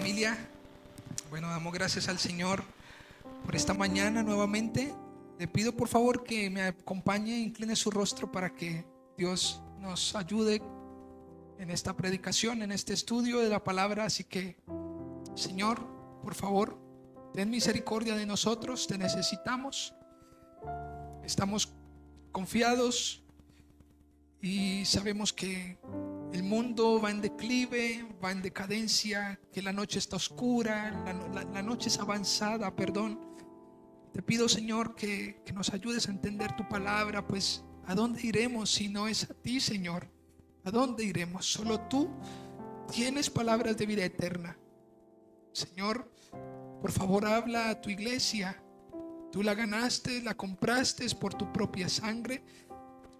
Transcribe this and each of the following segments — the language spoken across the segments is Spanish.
familia. Bueno, damos gracias al Señor por esta mañana nuevamente. Le pido por favor que me acompañe, incline su rostro para que Dios nos ayude en esta predicación, en este estudio de la palabra. Así que, Señor, por favor, ten misericordia de nosotros, te necesitamos. Estamos confiados y sabemos que el mundo va en declive, va en decadencia, que la noche está oscura, la noche es avanzada, perdón. Te pido, Señor, que nos ayudes a entender tu palabra, pues ¿a dónde iremos si no es a ti, Señor? ¿A dónde iremos? Solo tú tienes palabras de vida eterna. Señor, por favor, habla a tu iglesia. Tú la ganaste, la compraste por tu propia sangre.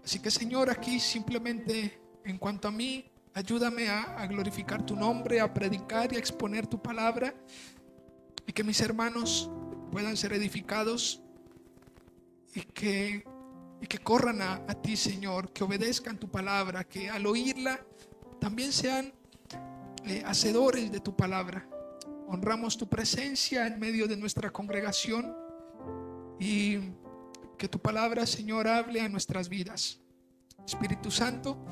Así que, Señor, aquí simplemente en cuanto a mí, ayúdame a glorificar tu nombre, a predicar y a exponer tu palabra, y que mis hermanos puedan ser edificados y que corran a ti, Señor, que obedezcan tu palabra, que al oírla también sean hacedores de tu palabra. Honramos tu presencia en medio de nuestra congregación y que tu palabra, Señor, hable a nuestras vidas. Espíritu Santo,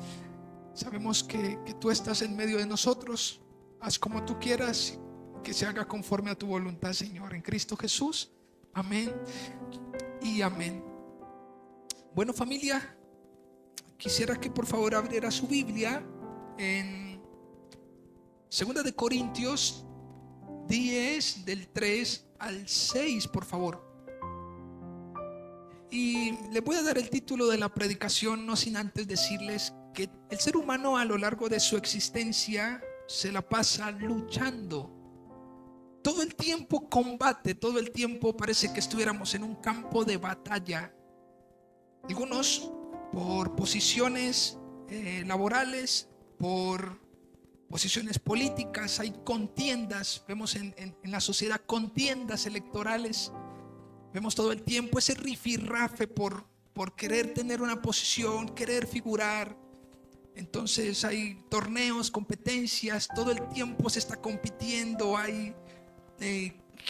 sabemos que tú estás en medio de nosotros. Haz como tú quieras, que se haga conforme a tu voluntad, Señor, en Cristo Jesús. Amén y amén. Bueno, familia, quisiera que por favor abriera su Biblia en 2 de Corintios 10, del 3 al 6, por favor. Y les voy a dar el título de la predicación, no sin antes decirles que el ser humano a lo largo de su existencia se la pasa luchando. Todo el tiempo combate, todo el tiempo parece que estuviéramos en un campo de batalla. Algunos por posiciones laborales, por posiciones políticas, hay contiendas, vemos en la sociedad contiendas electorales. Vemos todo el tiempo ese rifirrafe por querer tener una posición, querer figurar. Entonces hay torneos, competencias, todo el tiempo se está compitiendo. Hay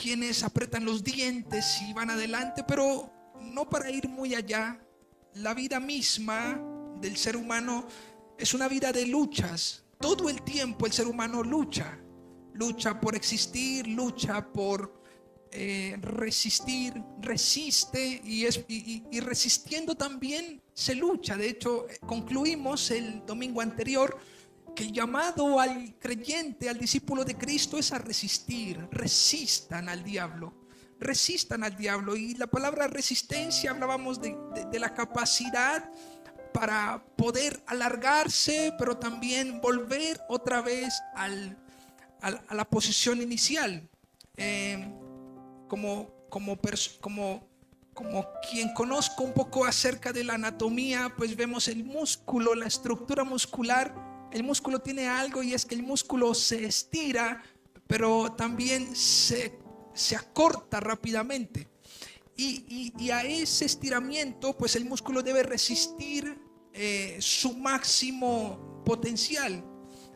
quienes apretan los dientes y van adelante, pero no para ir muy allá. La vida misma del ser humano es una vida de luchas. Todo el tiempo el ser humano lucha por existir, lucha por resistir, resiste y resistiendo también se lucha. De hecho, concluimos el domingo anterior que el llamado al creyente, al discípulo de Cristo, es a resistir. Resistan al diablo, resistan al diablo. Y la palabra resistencia, hablábamos de la capacidad para poder alargarse, pero también volver otra vez a la posición inicial. Como quien conozca un poco acerca de la anatomía, pues vemos el músculo, la estructura muscular. El músculo tiene algo, y es que el músculo se estira, pero también se acorta rápidamente. Y a ese estiramiento, pues el músculo debe resistir su máximo potencial,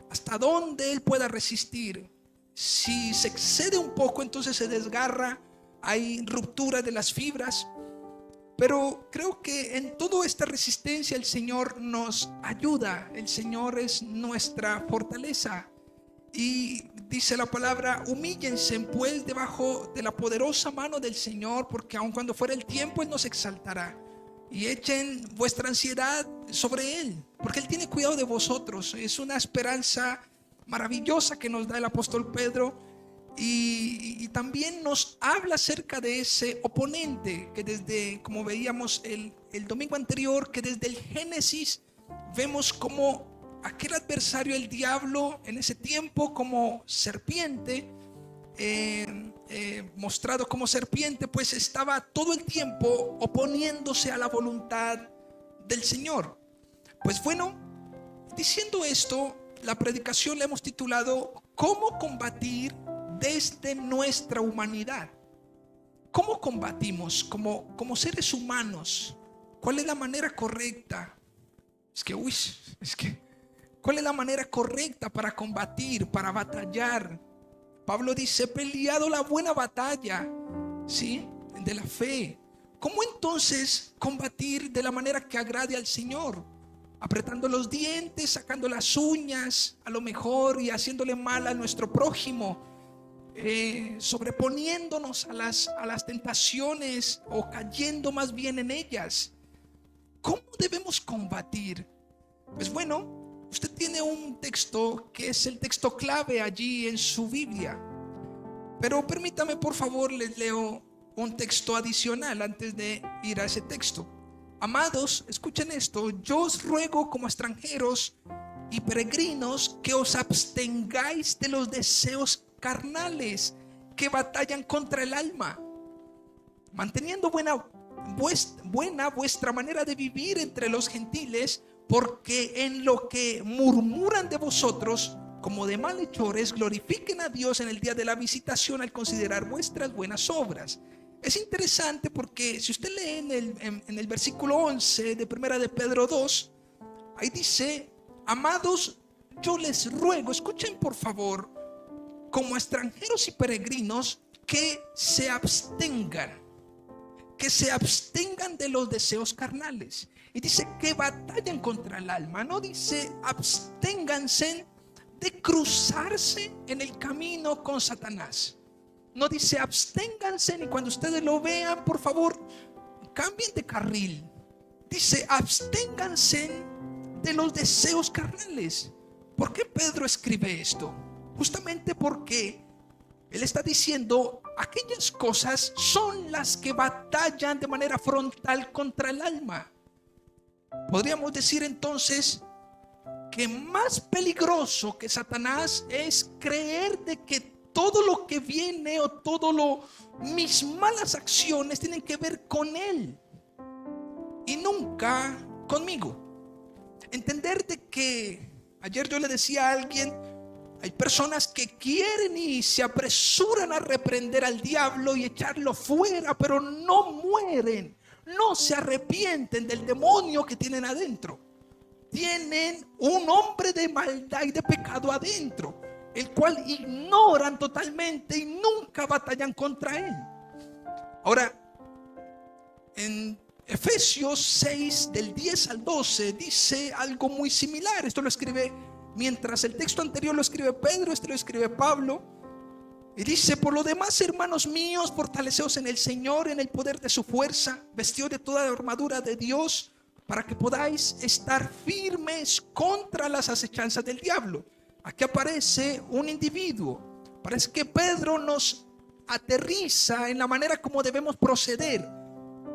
hasta donde él pueda resistir. Si se excede un poco, entonces se desgarra, hay ruptura de las fibras. Pero creo que en toda esta resistencia el Señor nos ayuda. El Señor es nuestra fortaleza. Y dice la palabra: humíllense pues debajo de la poderosa mano del Señor, porque aun cuando fuera el tiempo, Él nos exaltará. Y echen vuestra ansiedad sobre Él, porque Él tiene cuidado de vosotros. Es una esperanza maravillosa que nos da el apóstol Pedro, y también nos habla acerca de ese oponente que desde, como veíamos el domingo anterior, que desde el Génesis vemos como aquel adversario, el diablo, en ese tiempo como serpiente, mostrado como serpiente, pues estaba todo el tiempo oponiéndose a la voluntad del Señor. Pues bueno, diciendo esto, la predicación la hemos titulado ¿Cómo combatir desde nuestra humanidad? ¿Cómo combatimos como seres humanos? ¿Cuál es la manera correcta? ¿Cuál es la manera correcta para combatir, para batallar? Pablo dice: he peleado la buena batalla, ¿sí?, de la fe. ¿Cómo entonces combatir de la manera que agrade al Señor? Apretando los dientes, sacando las uñas, a lo mejor, y haciéndole mal a nuestro prójimo, sobreponiéndonos a las tentaciones, o cayendo más bien en ellas. ¿Cómo debemos combatir? Pues bueno, usted tiene un texto que es el texto clave allí en su Biblia, pero permítame, por favor, les leo un texto adicional antes de ir a ese texto. Amados, escuchen esto: yo os ruego como extranjeros y peregrinos que os abstengáis de los deseos carnales que batallan contra el alma, manteniendo buena vuestra manera de vivir entre los gentiles, porque en lo que murmuran de vosotros como de malhechores, glorifiquen a Dios en el día de la visitación al considerar vuestras buenas obras. Es interesante porque si usted lee en el versículo 11 de Primera de Pedro 2, ahí dice: amados, yo les ruego, escuchen por favor, como extranjeros y peregrinos, que se abstengan de los deseos carnales. Y dice que batallan contra el alma. No dice absténganse de cruzarse en el camino con Satanás. No dice absténganse, y cuando ustedes lo vean, por favor, cambien de carril. Dice absténganse de los deseos carnales. ¿Por qué Pedro escribe esto? Justamente porque él está diciendo: aquellas cosas son las que batallan de manera frontal contra el alma. Podríamos decir entonces que más peligroso que Satanás es creer de que todo lo que viene, o mis malas acciones tienen que ver con él y nunca conmigo. Entender de que, ayer yo le decía a alguien, hay personas que quieren y se apresuran a reprender al diablo y echarlo fuera, pero no mueren, no se arrepienten del demonio que tienen adentro. Tienen un hombre de maldad y de pecado adentro, el cual ignoran totalmente y nunca batallan contra él. Ahora, en Efesios 6 del 10 al 12 dice algo muy similar. Esto lo escribe, mientras el texto anterior lo escribe Pedro, este lo escribe Pablo. Y dice: por lo demás, hermanos míos, fortaleceos en el Señor, en el poder de su fuerza, vestidos de toda la armadura de Dios, para que podáis estar firmes contra las acechanzas del diablo. Aquí aparece un individuo. Parece que Pedro nos aterriza en la manera como debemos proceder.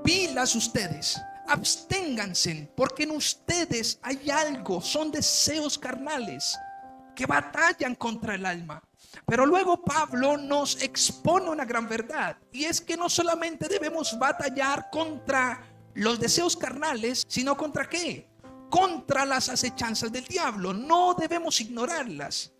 Pilas ustedes, absténganse, porque en ustedes hay algo, son deseos carnales que batallan contra el alma. Pero luego Pablo nos expone una gran verdad, y es que no solamente debemos batallar contra los deseos carnales, sino contra ¿qué? Contra las acechanzas del diablo. No debemos ignorarlas.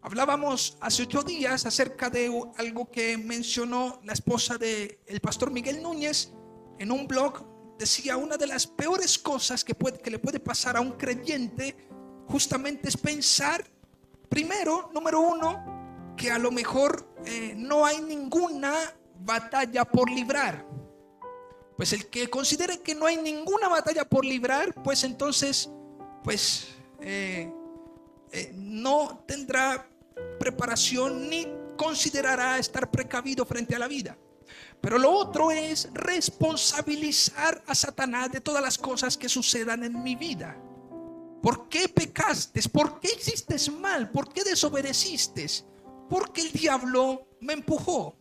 Hablábamos hace 8 días acerca de algo que mencionó la esposa del pastor Miguel Núñez en un blog. Decía: una de las peores cosas que le puede pasar a un creyente justamente es pensar, primero, número uno, que a lo mejor no hay ninguna batalla por librar. Pues el que considere que no hay ninguna batalla por librar, pues entonces no tendrá preparación ni considerará estar precavido frente a la vida. Pero lo otro es responsabilizar a Satanás de todas las cosas que sucedan en mi vida. ¿Por qué pecaste? ¿Por qué hiciste mal? ¿Por qué desobedeciste? Porque el diablo me empujó.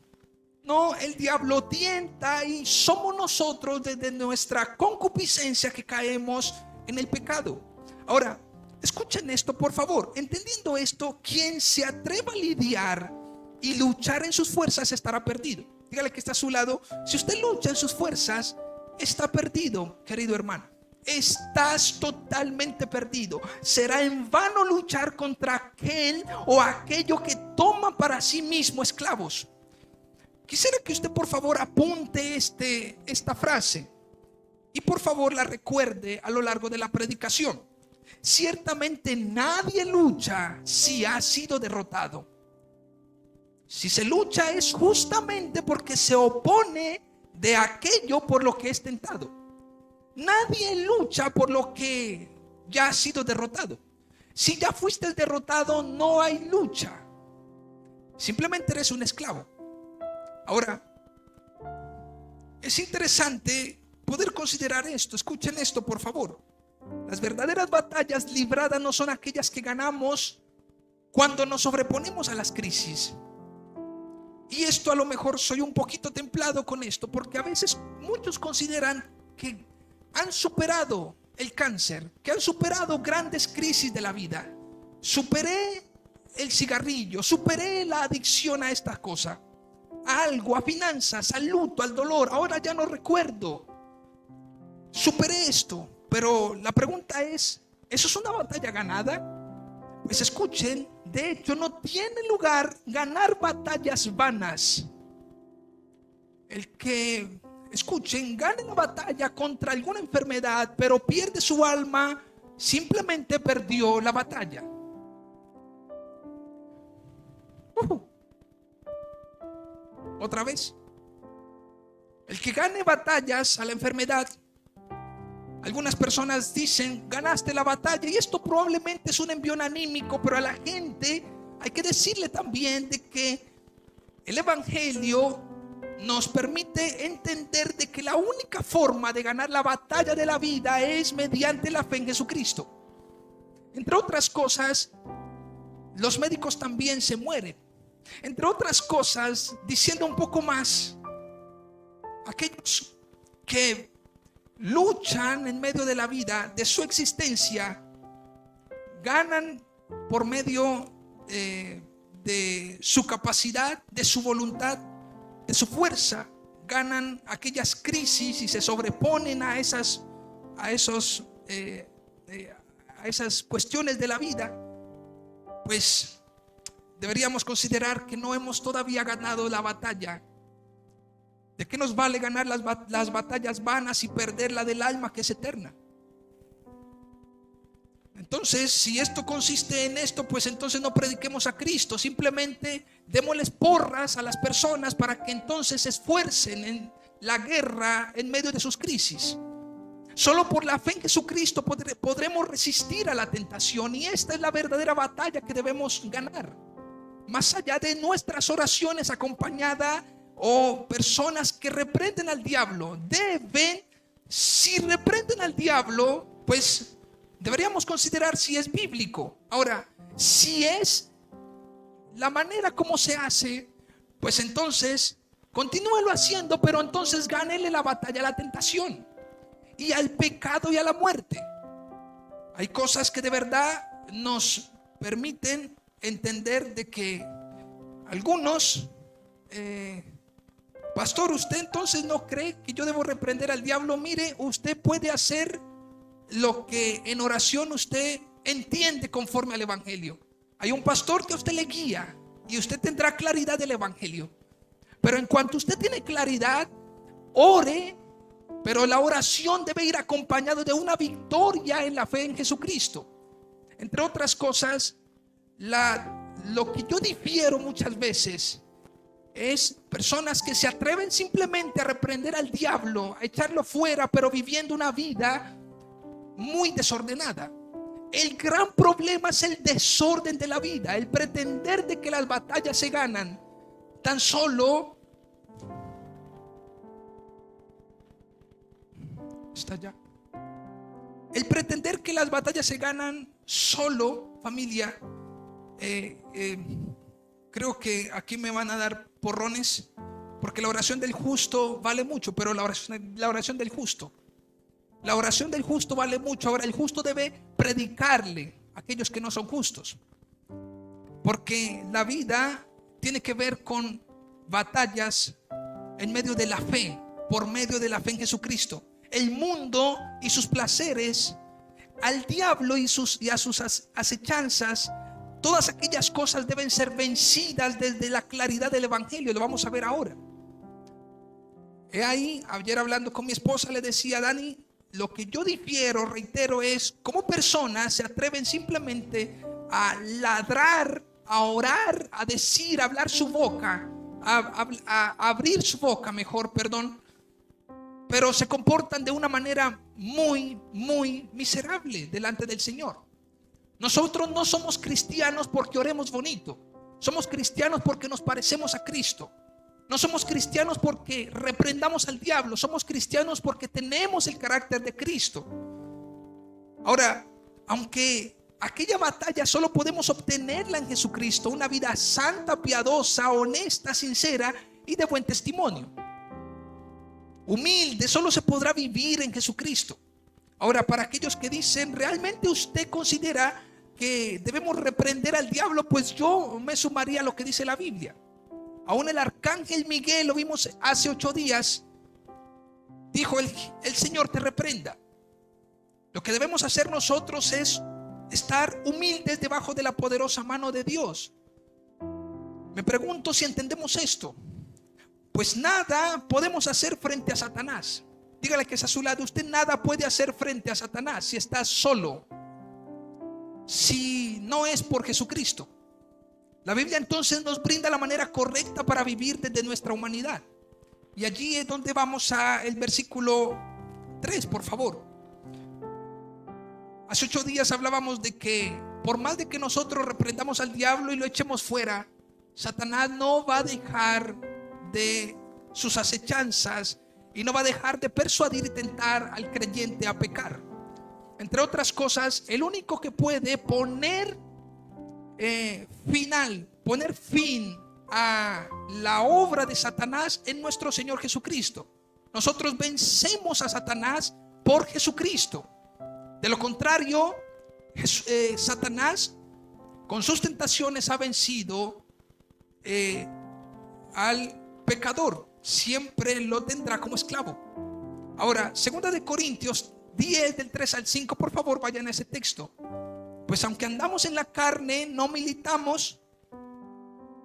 No, el diablo tienta, y somos nosotros desde nuestra concupiscencia que caemos en el pecado. Ahora, escuchen esto por favor. Entendiendo esto, quien se atreva a lidiar y luchar en sus fuerzas estará perdido. Dígale que está a su lado: si usted lucha en sus fuerzas, está perdido, querido hermano. Estás totalmente perdido. Será en vano luchar contra aquel o aquello que toma para sí mismo esclavos. Quisiera que usted por favor apunte esta frase y por favor la recuerde a lo largo de la predicación. Ciertamente nadie lucha si ha sido derrotado. Si se lucha es justamente porque se opone de aquello por lo que es tentado. Nadie lucha por lo que ya ha sido derrotado. Si ya fuiste derrotado, no hay lucha. Simplemente eres un esclavo. Ahora, es interesante poder considerar esto. Escuchen esto, por favor. Las verdaderas batallas libradas no son aquellas que ganamos cuando nos sobreponemos a las crisis. Y esto a lo mejor soy un poquito templado con esto, porque a veces muchos consideran que han superado el cáncer, que han superado grandes crisis de la vida. Superé el cigarrillo, superé la adicción a esta cosa, a algo, a finanzas, al luto, al dolor. Ahora ya no recuerdo. Superé esto. Pero la pregunta es, ¿eso es una batalla ganada? Pues escuchen, de hecho no tiene lugar ganar batallas vanas. El que, escuchen, gane la batalla contra alguna enfermedad, pero pierde su alma, simplemente perdió la batalla. Otra vez. El que gane batallas a la enfermedad, algunas personas dicen, ganaste la batalla, y esto probablemente es un envión anímico, pero a la gente hay que decirle también de que el evangelio nos permite entender de que la única forma de ganar la batalla de la vida es mediante la fe en Jesucristo. Entre otras cosas, los médicos también se mueren. Entre otras cosas, diciendo un poco más, aquellos que luchan en medio de la vida, de su existencia, ganan por medio de su capacidad, de su voluntad, de su fuerza, ganan aquellas crisis y se sobreponen a esas cuestiones de la vida. Pues deberíamos considerar que no hemos todavía ganado la batalla. ¿De qué nos vale ganar las batallas vanas y perder la del alma, que es eterna? Entonces, si esto consiste en esto, pues entonces no prediquemos a Cristo. Simplemente démosles porras a las personas para que entonces se esfuercen en la guerra en medio de sus crisis. Solo por la fe en Jesucristo podremos resistir a la tentación, y esta es la verdadera batalla que debemos ganar. Más allá de nuestras oraciones acompañadas o personas que reprenden al diablo, si reprenden al diablo, pues deberíamos considerar si es bíblico. Ahora, si es la manera como se hace, pues entonces continúelo haciendo, pero entonces gánele la batalla a la tentación y al pecado y a la muerte. Hay cosas que de verdad nos permiten entender de que algunos pastor, ¿usted entonces no cree que yo debo reprender al diablo? Mire, usted puede hacer lo que en oración usted entiende conforme al evangelio. Hay un pastor que a usted le guía y usted tendrá claridad del evangelio. Pero en cuanto usted tiene claridad, ore, pero la oración debe ir acompañado de una victoria en la fe en Jesucristo. Entre otras cosas, lo que yo difiero muchas veces es personas que se atreven simplemente a reprender al diablo, a echarlo fuera, pero viviendo una vida muy desordenada. El gran problema es el desorden de la vida, el pretender de que las batallas se ganan tan solo. Está ya. El pretender que las batallas se ganan solo, familia. Creo que aquí me van a dar porrones, porque la oración del justo vale mucho, pero la oración del justo vale mucho. Ahora, el justo debe predicarle a aquellos que no son justos, porque la vida tiene que ver con batallas en medio de la fe, por medio de la fe en Jesucristo. El mundo y sus placeres, al diablo y a sus acechanzas, todas aquellas cosas deben ser vencidas desde la claridad del evangelio. Lo vamos a ver ahora. Ahí, ayer hablando con mi esposa, le decía: Dani, lo que yo difiero, reitero, es cómo personas se atreven simplemente a ladrar a orar, a decir, a hablar su boca, a abrir su boca, mejor, perdón, pero se comportan de una manera muy, muy miserable delante del Señor. Nosotros no somos cristianos porque oremos bonito. Somos cristianos porque nos parecemos a Cristo. No somos cristianos porque reprendamos al diablo. Somos cristianos porque tenemos el carácter de Cristo. Ahora, aunque aquella batalla solo podemos obtenerla en Jesucristo, una vida santa, piadosa, honesta, sincera y de buen testimonio. Humilde, solo se podrá vivir en Jesucristo. Ahora, para aquellos que dicen, ¿realmente usted considera que debemos reprender al diablo? Pues yo me sumaría a lo que dice la Biblia. Aún el arcángel Miguel, lo vimos hace 8 días, dijo, el Señor te reprenda. Lo que debemos hacer nosotros es estar humildes debajo de la poderosa mano de Dios. Me pregunto si entendemos esto. Pues nada podemos hacer frente a Satanás. Dígale que es a su lado, usted nada puede hacer frente a Satanás si está solo, si no es por Jesucristo. La Biblia entonces nos brinda la manera correcta para vivir desde nuestra humanidad. Y allí es donde vamos al versículo 3, por favor. Hace 8 días hablábamos de que por más de que nosotros reprendamos al diablo y lo echemos fuera, Satanás no va a dejar de sus acechanzas y no va a dejar de persuadir y tentar al creyente a pecar. Entre otras cosas, el único que puede poner fin a la obra de Satanás es nuestro Señor Jesucristo. Nosotros vencemos a Satanás por Jesucristo. De lo contrario, Satanás con sus tentaciones ha vencido al pecador. Siempre lo tendrá como esclavo. Ahora, 2 de Corintios 10 del 3 al 5, por favor vayan a ese texto. Pues aunque andamos en la carne, no militamos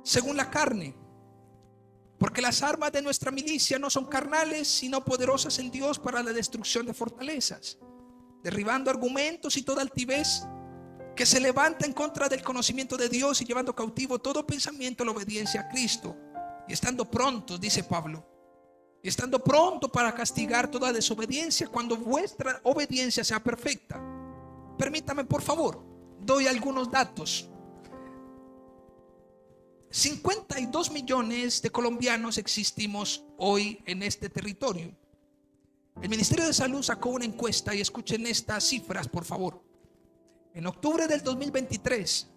según la carne, porque las armas de nuestra milicia no son carnales, sino poderosas en Dios para la destrucción de fortalezas, derribando argumentos y toda altivez que se levanta en contra del conocimiento de Dios y llevando cautivo todo pensamiento a la obediencia a Cristo. Y estando prontos, dice Pablo, y estando pronto para castigar toda desobediencia cuando vuestra obediencia sea perfecta. Permítame, por favor, doy algunos datos. 52 millones de colombianos existimos hoy en este territorio. El Ministerio de Salud sacó una encuesta y escuchen estas cifras, por favor. En octubre del 2023,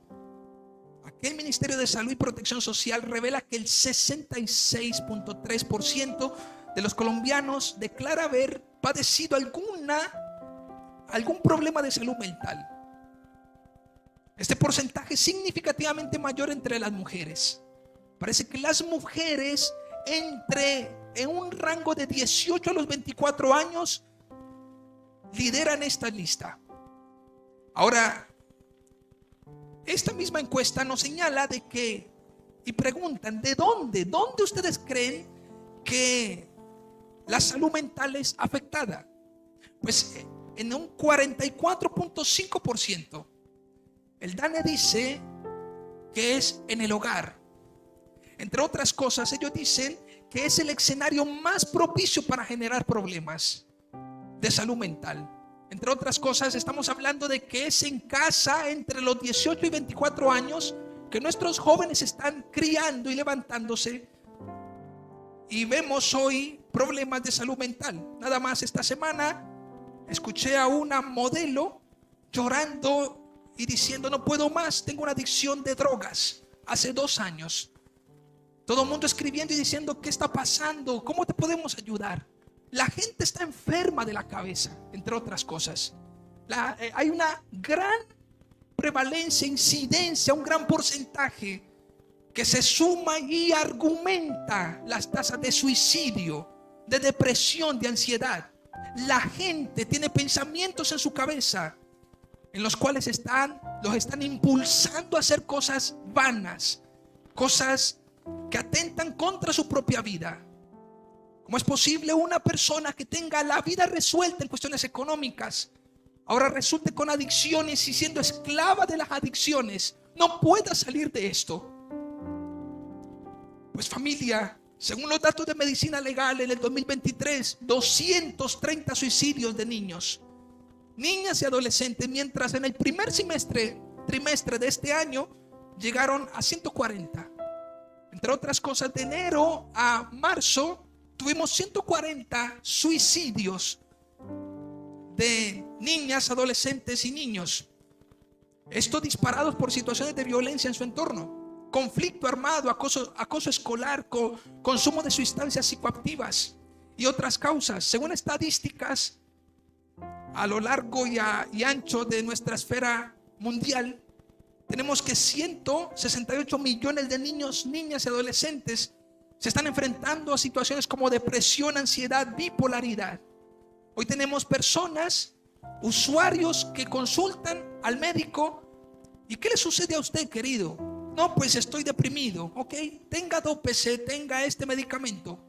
aquel Ministerio de Salud y Protección Social revela que el 66.3% de los colombianos declara haber padecido algún problema de salud mental. Este porcentaje es significativamente mayor entre las mujeres. Parece que las mujeres en un rango de 18 a los 24 años lideran esta lista. Ahora, esta misma encuesta nos señala de que, y preguntan, ¿de dónde ustedes creen que la salud mental es afectada? Pues en un 44.5%. El DANE dice que es en el hogar. Entre otras cosas, ellos dicen que es el escenario más propicio para generar problemas de salud mental. Entre otras cosas, estamos hablando de que es en casa entre los 18 y 24 años que nuestros jóvenes están criando y levantándose. Y vemos hoy problemas de salud mental. Nada más esta semana escuché a una modelo llorando y diciendo: no puedo más, tengo una adicción de drogas hace 2 años. Todo el mundo escribiendo y diciendo: ¿qué está pasando? ¿Cómo te podemos ayudar? La gente está enferma de la cabeza, entre otras cosas. Hay una gran prevalencia, incidencia, un gran porcentaje que se suma y argumenta las tasas de suicidio, de depresión, de ansiedad. La gente tiene pensamientos en su cabeza en los cuales los están impulsando a hacer cosas vanas, cosas que atentan contra su propia vida. ¿Cómo es posible una persona que tenga la vida resuelta en cuestiones económicas ahora resulte con adicciones y siendo esclava de las adicciones no pueda salir de esto. Pues familia, según los datos de medicina legal en el 2023, 230 suicidios de niños, niñas y adolescentes, mientras en el primer trimestre de este año llegaron a 140. Entre otras cosas, de enero a marzo tuvimos 140 suicidios de niñas, adolescentes y niños. Estos disparados por situaciones de violencia en su entorno, conflicto armado, acoso escolar, consumo de sustancias psicoactivas y otras causas. Según estadísticas a lo largo y ancho de nuestra esfera mundial, tenemos que 168 millones de niños, niñas y adolescentes se están enfrentando a situaciones como depresión, ansiedad, bipolaridad. Hoy tenemos personas, usuarios que consultan al médico. ¿Y qué le sucede a usted, querido? No, pues estoy deprimido. Ok, tenga Dopese, tenga este medicamento.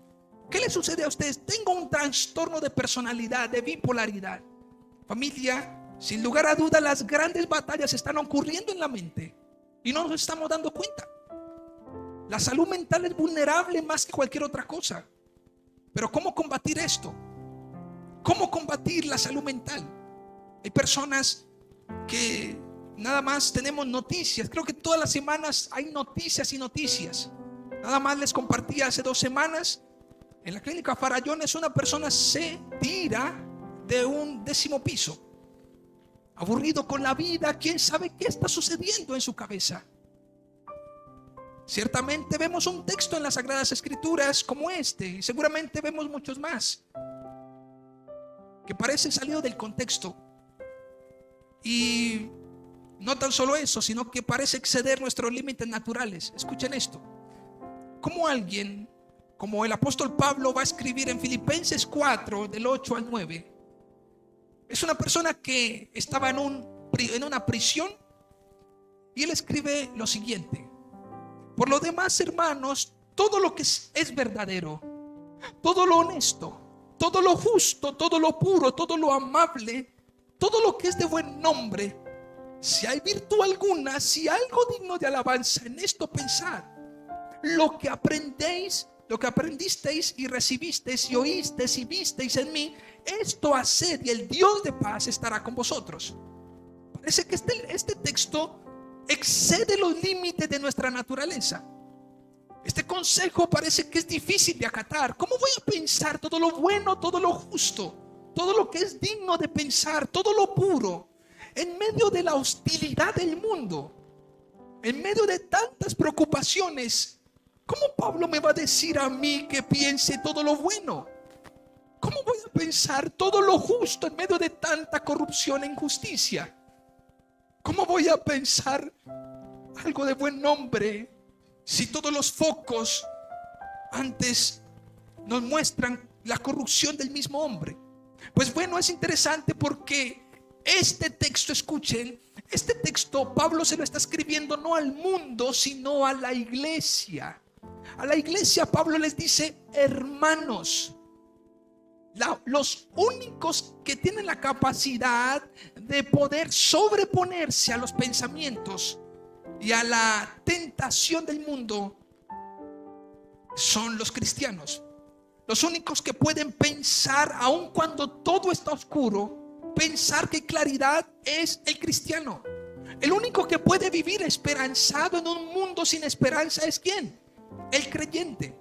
¿Qué le sucede a usted? Tengo un trastorno de personalidad, de bipolaridad. Familia, sin lugar a duda, las grandes batallas están ocurriendo en la mente y no nos estamos dando cuenta. La salud mental es vulnerable más que cualquier otra cosa. Pero ¿cómo combatir esto? ¿Cómo combatir la salud mental? Hay personas que nada más tenemos noticias. Creo que todas las semanas hay noticias y noticias. Nada más les compartí hace 2 semanas. En la clínica Farallones una persona se tira de un 10º piso. Aburrido con la vida, quién sabe qué está sucediendo en su cabeza. Ciertamente vemos un texto en las Sagradas Escrituras como este, y seguramente vemos muchos más que parecen salidos del contexto. Y no tan solo eso, sino que parece exceder nuestros límites naturales. Escuchen esto. Como alguien, como el apóstol Pablo va a escribir en Filipenses 4, del 8 al 9, es una persona que estaba en una prisión, y él escribe lo siguiente: por lo demás, hermanos, todo lo que es verdadero, todo lo honesto, todo lo justo, todo lo puro, todo lo amable, todo lo que es de buen nombre, si hay virtud alguna, si hay algo digno de alabanza, en esto pensad. Lo que aprendisteis y recibisteis y oísteis y visteis en mí, esto haced y el Dios de paz estará con vosotros. Parece que este texto excede los límites de nuestra naturaleza. Este consejo parece que es difícil de acatar. ¿Cómo voy a pensar todo lo bueno, todo lo justo, todo lo que es digno de pensar, todo lo puro, en medio de la hostilidad del mundo, en medio de tantas preocupaciones? ¿Cómo Pablo me va a decir a mí que piense todo lo bueno? ¿Cómo voy a pensar todo lo justo en medio de tanta corrupción e injusticia? ¿Cómo voy a pensar algo de buen nombre si todos los focos antes nos muestran la corrupción del mismo hombre? Pues bueno, es interesante porque este texto, escuchen, este texto Pablo se lo está escribiendo no al mundo, sino a la iglesia. A la iglesia Pablo les dice: hermanos. Los únicos que tienen la capacidad de poder sobreponerse a los pensamientos y a la tentación del mundo son los cristianos. Los únicos que pueden pensar, aun cuando todo está oscuro, pensar que claridad es el cristiano. El único que puede vivir esperanzado en un mundo sin esperanza es ¿quién? El creyente.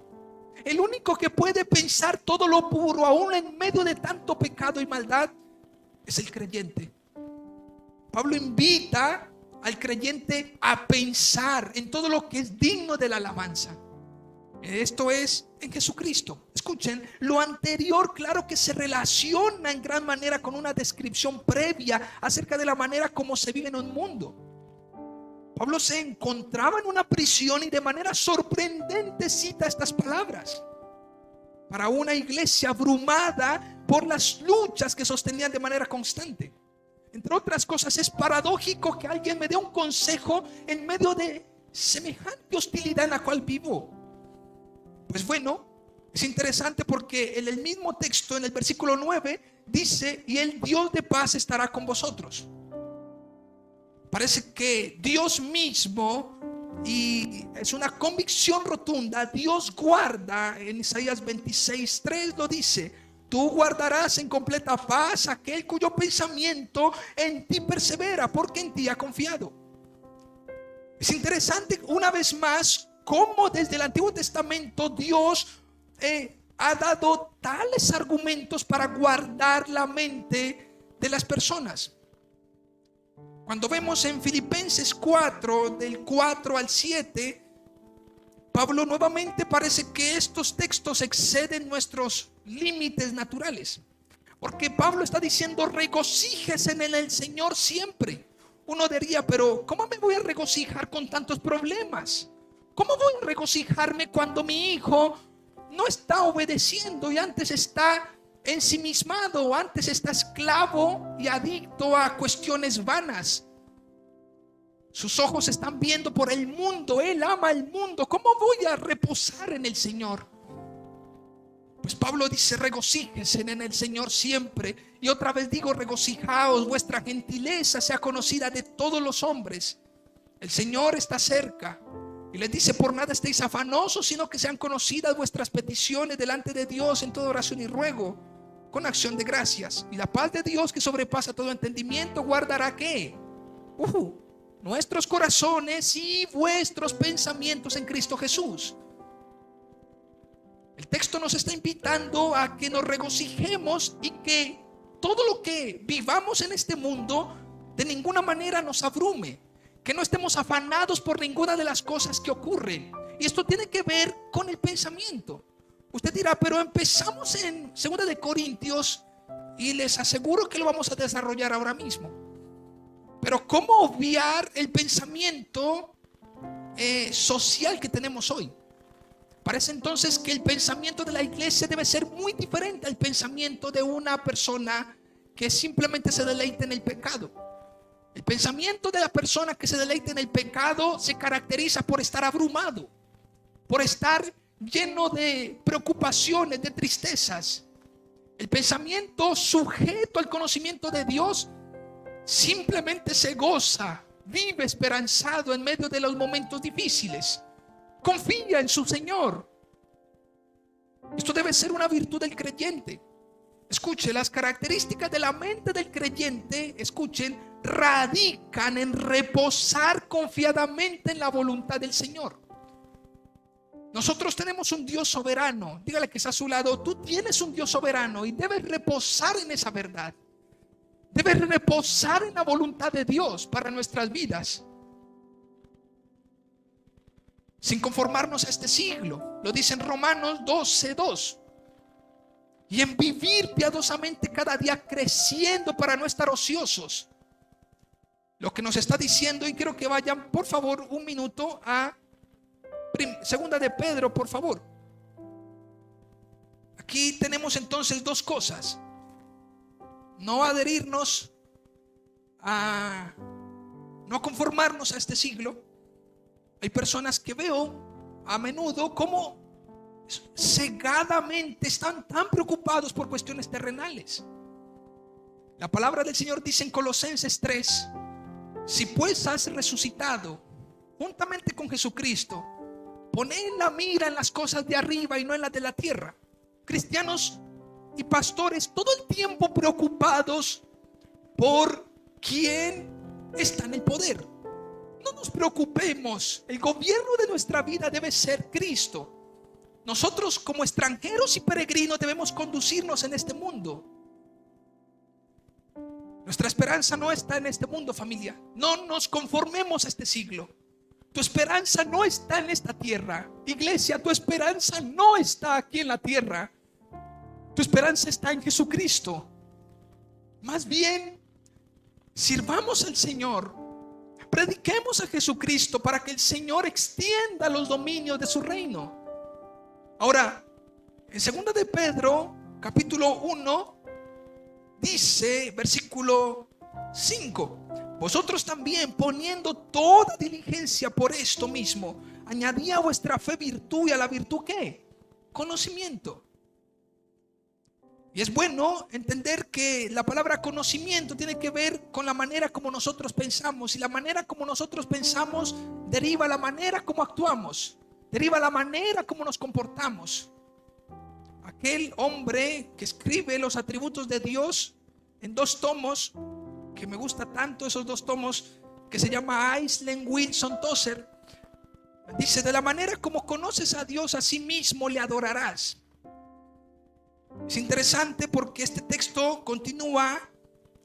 El único que puede pensar todo lo puro aún en medio de tanto pecado y maldad es el creyente. Pablo invita al creyente a pensar en todo lo que es digno de la alabanza. Esto es en Jesucristo. Escuchen, lo anterior claro que se relaciona en gran manera con una descripción previa acerca de la manera como se vive en un mundo. Pablo se encontraba en una prisión y de manera sorprendente cita estas palabras para una iglesia abrumada por las luchas que sostenían de manera constante. Entre otras cosas, es paradójico que alguien me dé un consejo en medio de semejante hostilidad en la cual vivo. Pues bueno, es interesante porque en el mismo texto, en el versículo 9, dice: y el Dios de paz estará con vosotros. Parece que Dios mismo, y es una convicción rotunda, Dios guarda, en Isaías 26:3 lo dice: tú guardarás en completa paz aquel cuyo pensamiento en ti persevera, porque en ti ha confiado. Es interesante una vez más cómo desde el Antiguo Testamento Dios ha dado tales argumentos para guardar la mente de las personas. Cuando vemos en Filipenses 4, del 4 al 7, Pablo nuevamente parece que estos textos exceden nuestros límites naturales. Porque Pablo está diciendo: regocíjese en el Señor siempre. Uno diría: pero ¿cómo me voy a regocijar con tantos problemas? ¿Cómo voy a regocijarme cuando mi hijo no está obedeciendo y antes está ensimismado, antes está esclavo y adicto a cuestiones vanas? Sus ojos están viendo por el mundo, él ama el mundo. ¿Cómo voy a reposar en el Señor? Pues Pablo dice: regocíjense en el Señor siempre. Y otra vez digo: regocijaos, vuestra gentileza sea conocida de todos los hombres. El Señor está cerca. Y les dice: por nada estéis afanosos, sino que sean conocidas vuestras peticiones delante de Dios en toda oración y ruego, con acción de gracias. Y la paz de Dios, que sobrepasa todo entendimiento, guardará ¿qué? Nuestros corazones y vuestros pensamientos en Cristo Jesús. El texto nos está invitando a que nos regocijemos y que todo lo que vivamos en este mundo de ninguna manera nos abrume, que no estemos afanados por ninguna de las cosas que ocurren. Y esto tiene que ver con el pensamiento. Usted dirá: pero empezamos en 2 de Corintios y les aseguro que lo vamos a desarrollar ahora mismo. Pero ¿cómo obviar el pensamiento social que tenemos hoy? Parece entonces que el pensamiento de la iglesia debe ser muy diferente al pensamiento de una persona que simplemente se deleita en el pecado. El pensamiento de la persona que se deleita en el pecado se caracteriza por estar abrumado, por estar lleno de preocupaciones, de tristezas. El pensamiento sujeto al conocimiento de Dios simplemente se goza, vive esperanzado en medio de los momentos difíciles. Confía en su Señor. Esto debe ser una virtud del creyente. Escuche, las características de la mente del creyente, escuchen, radican en reposar confiadamente en la voluntad del Señor. Nosotros tenemos un Dios soberano. Dígale que está a su lado: tú tienes un Dios soberano y debes reposar en esa verdad. Debes reposar en la voluntad de Dios para nuestras vidas, sin conformarnos a este siglo. Lo dice en Romanos 12:2. Y en vivir piadosamente cada día, creciendo para no estar ociosos. Lo que nos está diciendo, y quiero que vayan por favor un minuto a 2 de Pedro, por favor. Aquí tenemos entonces dos cosas: no adherirnos a, no conformarnos a este siglo. Hay personas que veo a menudo como cegadamente están tan preocupados por cuestiones terrenales. La palabra del Señor dice en Colosenses 3: si pues has resucitado juntamente con Jesucristo, poned la mira en las cosas de arriba y no en las de la tierra. Cristianos y pastores todo el tiempo preocupados por quién está en el poder. No nos preocupemos. El gobierno de nuestra vida debe ser Cristo. Nosotros, como extranjeros y peregrinos, debemos conducirnos en este mundo. Nuestra esperanza no está en este mundo, familia. No nos conformemos a este siglo. Tu esperanza no está en esta tierra. Iglesia, tu esperanza no está aquí en la tierra. Tu esperanza está en Jesucristo. Más bien, sirvamos al Señor. Prediquemos a Jesucristo para que el Señor extienda los dominios de su reino. Ahora, en 2 de Pedro, capítulo 1, dice, versículo 5: vosotros también, poniendo toda diligencia por esto mismo, añadid a vuestra fe virtud, y a la virtud ¿qué? Conocimiento. Y es bueno entender que la palabra conocimiento tiene que ver con la manera como nosotros pensamos. Y la manera como nosotros pensamos deriva la manera como actuamos, deriva la manera como nos comportamos. Aquel hombre que escribe los atributos de Dios en 2 tomos, que me gusta tanto esos 2 tomos, que se llama Aisling Wilson Tozer, dice: de la manera como conoces a Dios, a sí mismo le adorarás. Es interesante porque este texto continúa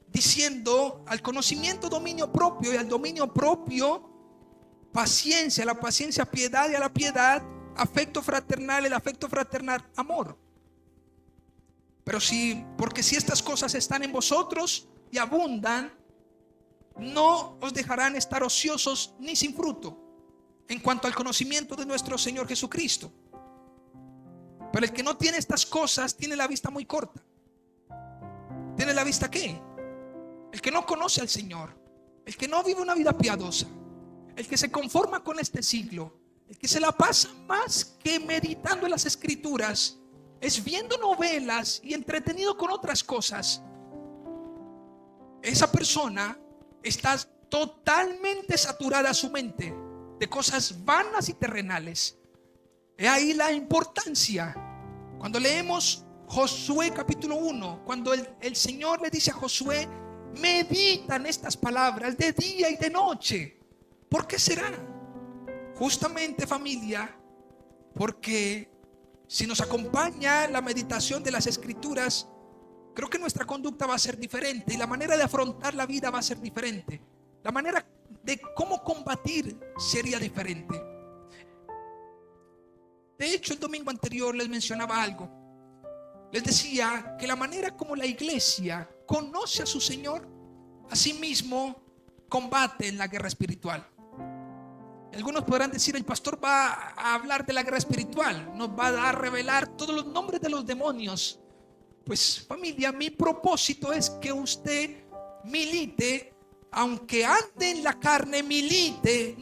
diciendo: al conocimiento, dominio propio, y al dominio propio, paciencia, a la paciencia, piedad, y a la piedad, afecto fraternal, el afecto fraternal, amor. Pero porque si estas cosas están en vosotros y abundan, no os dejarán estar ociosos ni sin fruto en cuanto al conocimiento de nuestro Señor Jesucristo. Pero el que no tiene estas cosas tiene la vista muy corta. ¿Tiene la vista qué? El que no conoce al Señor, el que no vive una vida piadosa, el que se conforma con este siglo, el que se la pasa más que meditando en las Escrituras, es viendo novelas y entretenido con otras cosas. Esa persona está totalmente saturada su mente de cosas vanas y terrenales. He ahí la importancia. Cuando leemos Josué capítulo 1, cuando el Señor le dice a Josué: medita en estas palabras de día y de noche. ¿Por qué será? Justamente, familia, porque si nos acompaña la meditación de las Escrituras, creo que nuestra conducta va a ser diferente y la manera de afrontar la vida va a ser diferente. La manera de cómo combatir sería diferente. De hecho, el domingo anterior les mencionaba algo. Les decía que la manera como la iglesia conoce a su Señor, asimismo combate en la guerra espiritual. Algunos podrán decir: el pastor va a hablar de la guerra espiritual, nos va a revelar todos los nombres de los demonios. Pues, familia, mi propósito es que usted milite, aunque ande en la carne, milite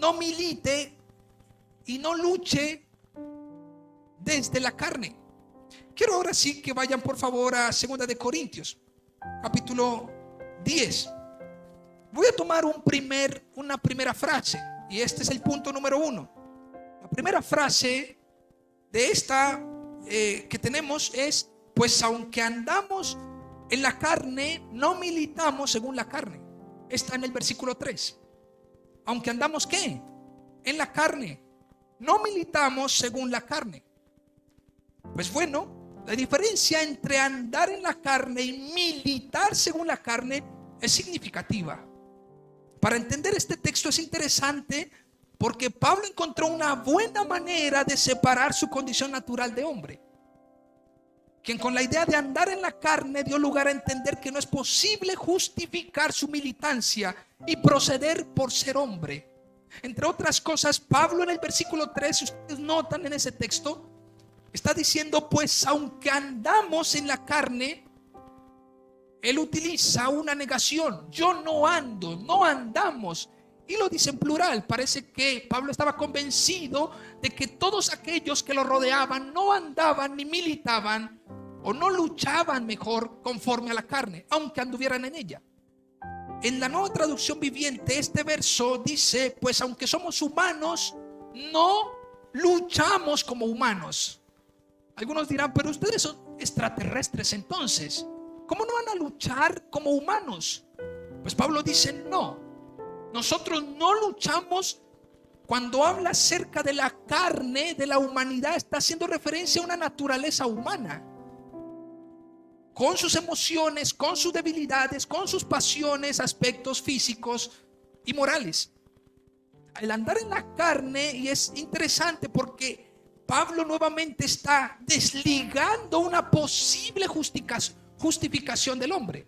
y no luche desde la carne. Quiero ahora sí que vayan por favor a 2 de Corintios capítulo 10. Voy a tomar una primera frase, y este es el punto número 1. La primera frase de esta que tenemos es: pues aunque andamos en la carne, no militamos según la carne. Está en el versículo 3. Aunque andamos ¿qué? En la carne, no militamos según la carne. Pues bueno, la diferencia entre andar en la carne y militar según la carne es significativa. Para entender este texto es interesante porque Pablo encontró una buena manera de separar su condición natural de hombre, quien con la idea de andar en la carne dio lugar a entender que no es posible justificar su militancia y proceder por ser hombre. Entre otras cosas, Pablo en el versículo 3, si ustedes notan en ese texto, está diciendo: pues aunque andamos en la carne, él utiliza una negación. Yo no ando, no andamos. Y lo dice en plural. Parece que Pablo estaba convencido de que todos aquellos que lo rodeaban no andaban ni militaban o no luchaban mejor conforme a la carne, aunque anduvieran en ella. En la Nueva Traducción Viviente, este verso dice: pues aunque somos humanos, no luchamos como humanos. Algunos dirán: pero ustedes son extraterrestres, entonces ¿cómo no van a luchar como humanos? Pues Pablo dice: no, nosotros no luchamos. Cuando habla acerca de la carne, de la humanidad, está haciendo referencia a una naturaleza humana, con sus emociones, con sus debilidades, con sus pasiones, aspectos físicos y morales. El andar en la carne, y es interesante porque Pablo nuevamente está desligando una posible justificación del hombre.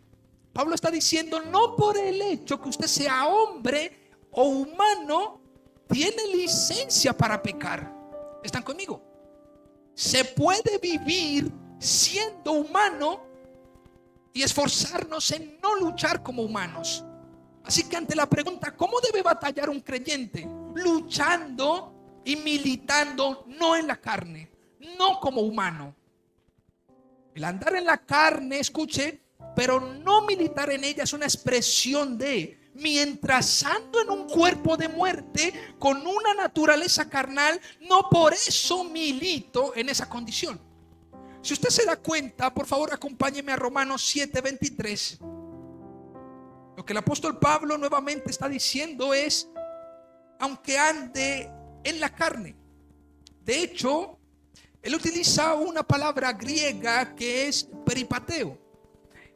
Pablo está diciendo: no por el hecho que usted sea hombre o humano tiene licencia para pecar. ¿Están conmigo? Se puede vivir siendo humano y esforzarnos en no luchar como humanos. Así que ante la pregunta: ¿cómo debe batallar un creyente? Luchando y militando no en la carne, no como humano. El andar en la carne, escuche, pero no militar en ella, es una expresión de mientras ando en un cuerpo de muerte con una naturaleza carnal, no por eso milito en esa condición. Si usted se da cuenta, por favor acompáñeme a Romanos 7:23. Lo que el apóstol Pablo nuevamente está diciendo es, aunque ande en la carne. De hecho, él utiliza una palabra griega que es peripateo.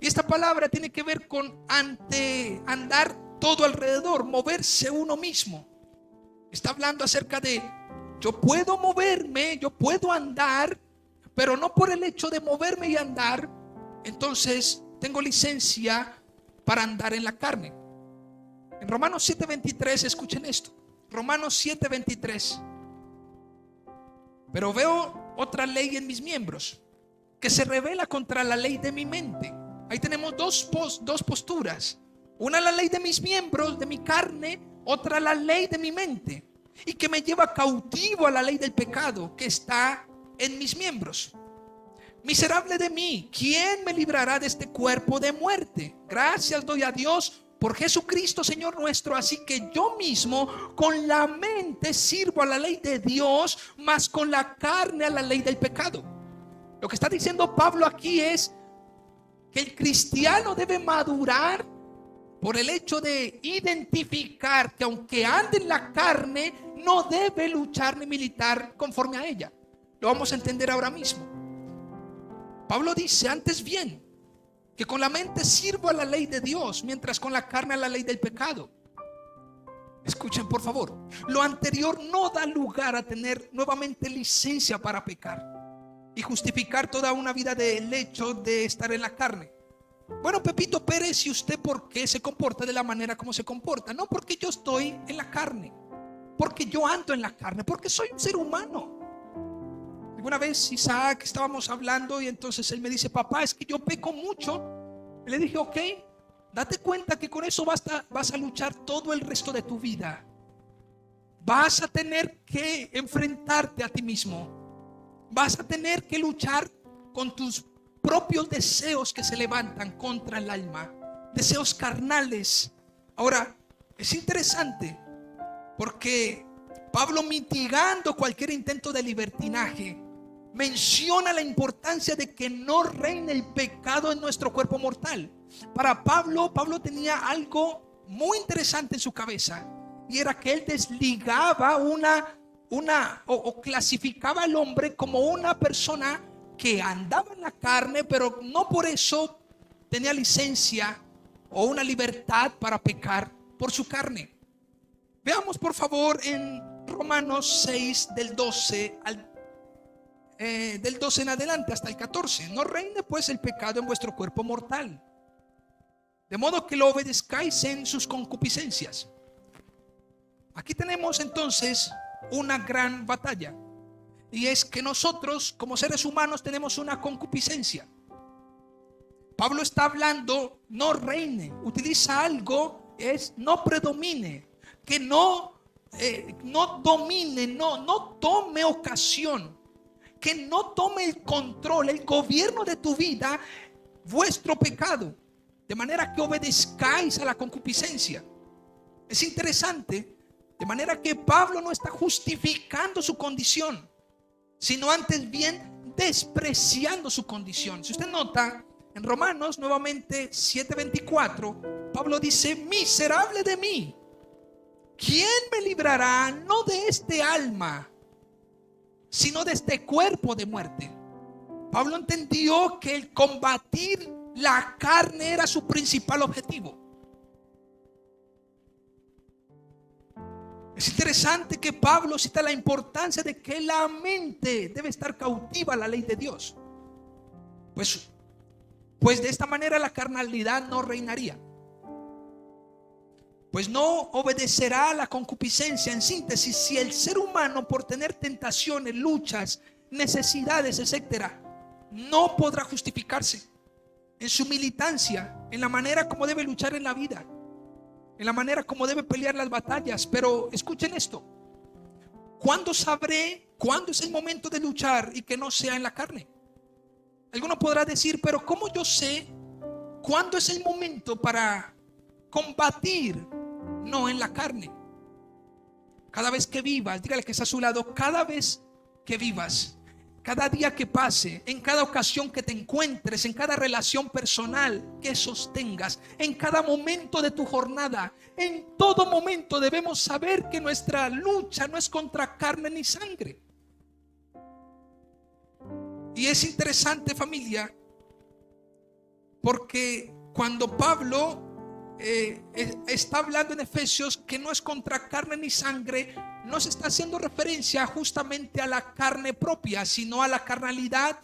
Y esta palabra tiene que ver con andar todo alrededor, moverse uno mismo. Está hablando acerca de, yo puedo moverme, yo puedo andar, pero no por el hecho de moverme y andar, entonces tengo licencia para andar en la carne. En Romanos 7:23, escuchen esto. Romanos 7:23. Pero veo otra ley en mis miembros, que se revela contra la ley de mi mente. Ahí tenemos dos posturas. Una la ley de mis miembros, de mi carne, otra la ley de mi mente, y que me lleva cautivo a la ley del pecado que está en mis miembros. Miserable de mí, ¿quién me librará de este cuerpo de muerte? Gracias doy a Dios por Jesucristo Señor nuestro. Así que yo mismo con la mente sirvo a la ley de Dios, mas con la carne a la ley del pecado. Lo que está diciendo Pablo aquí es que el cristiano debe madurar por el hecho de identificar que aunque ande en la carne, no debe luchar ni militar conforme a ella. Lo vamos a entender ahora mismo. Pablo dice, antes bien, que con la mente sirvo a la ley de Dios, mientras con la carne a la ley del pecado. Escuchen por favor, lo anterior no da lugar a tener nuevamente licencia para pecar y justificar toda una vida del hecho de estar en la carne. Bueno, Pepito Pérez, ¿y usted por qué se comporta de la manera como se comporta? No porque yo estoy en la carne, porque yo ando en la carne, porque soy un ser humano. Alguna vez Isaac estábamos hablando y entonces él me dice, papá, es que yo peco mucho. Y le dije, ok, date cuenta que con eso vas a luchar todo el resto de tu vida. Vas a tener que enfrentarte a ti mismo. Vas a tener que luchar con tus propios deseos que se levantan contra el alma, deseos carnales. Ahora, es interesante porque Pablo, mitigando cualquier intento de libertinaje, menciona la importancia de que no reine el pecado en nuestro cuerpo mortal. Para Pablo tenía algo muy interesante en su cabeza, y era que él desligaba o clasificaba al hombre como una persona que andaba en la carne, pero no por eso tenía licencia o una libertad para pecar por su carne. Veamos por favor en Romanos 6 del 12 en adelante hasta el 14. No reine pues el pecado en vuestro cuerpo mortal, de modo que lo obedezcáis en sus concupiscencias. Aquí tenemos entonces una gran batalla, y es que nosotros como seres humanos tenemos una concupiscencia. Pablo está hablando, no reine, utiliza algo, es no predomine, que no domine, no tome ocasión, que no tome el control, el gobierno de tu vida, vuestro pecado, de manera que obedezcáis a la concupiscencia. Es interesante, de manera que Pablo no está justificando su condición, sino antes bien despreciando su condición. Si usted nota en Romanos nuevamente 7:24, Pablo dice, miserable de mí, ¿quién me librará no de este alma, sino de este cuerpo de muerte? Pablo entendió que el combatir la carne era su principal objetivo. Es interesante que Pablo cita la importancia de que la mente debe estar cautiva a la ley de Dios. Pues de esta manera la carnalidad no reinaría. Pues no obedecerá a la concupiscencia. En síntesis, si el ser humano por tener tentaciones, luchas, necesidades, etcétera, no podrá justificarse en su militancia, en la manera como debe luchar en la vida, en la manera como debe pelear las batallas. Pero escuchen esto: ¿cuándo sabré cuándo es el momento de luchar y que no sea en la carne? Alguno podrá decir, pero ¿cómo yo sé cuándo es el momento para combatir? No en la carne. Cada vez que vivas, dígale que está a su lado, cada vez que vivas, cada día que pase, en cada ocasión que te encuentres, en cada relación personal que sostengas, en cada momento de tu jornada, en todo momento debemos saber que nuestra lucha no es contra carne ni sangre. Y es interesante, familia, porque cuando Pablo está hablando en Efesios que no es contra carne ni sangre, no se está haciendo referencia justamente a la carne propia, sino a la carnalidad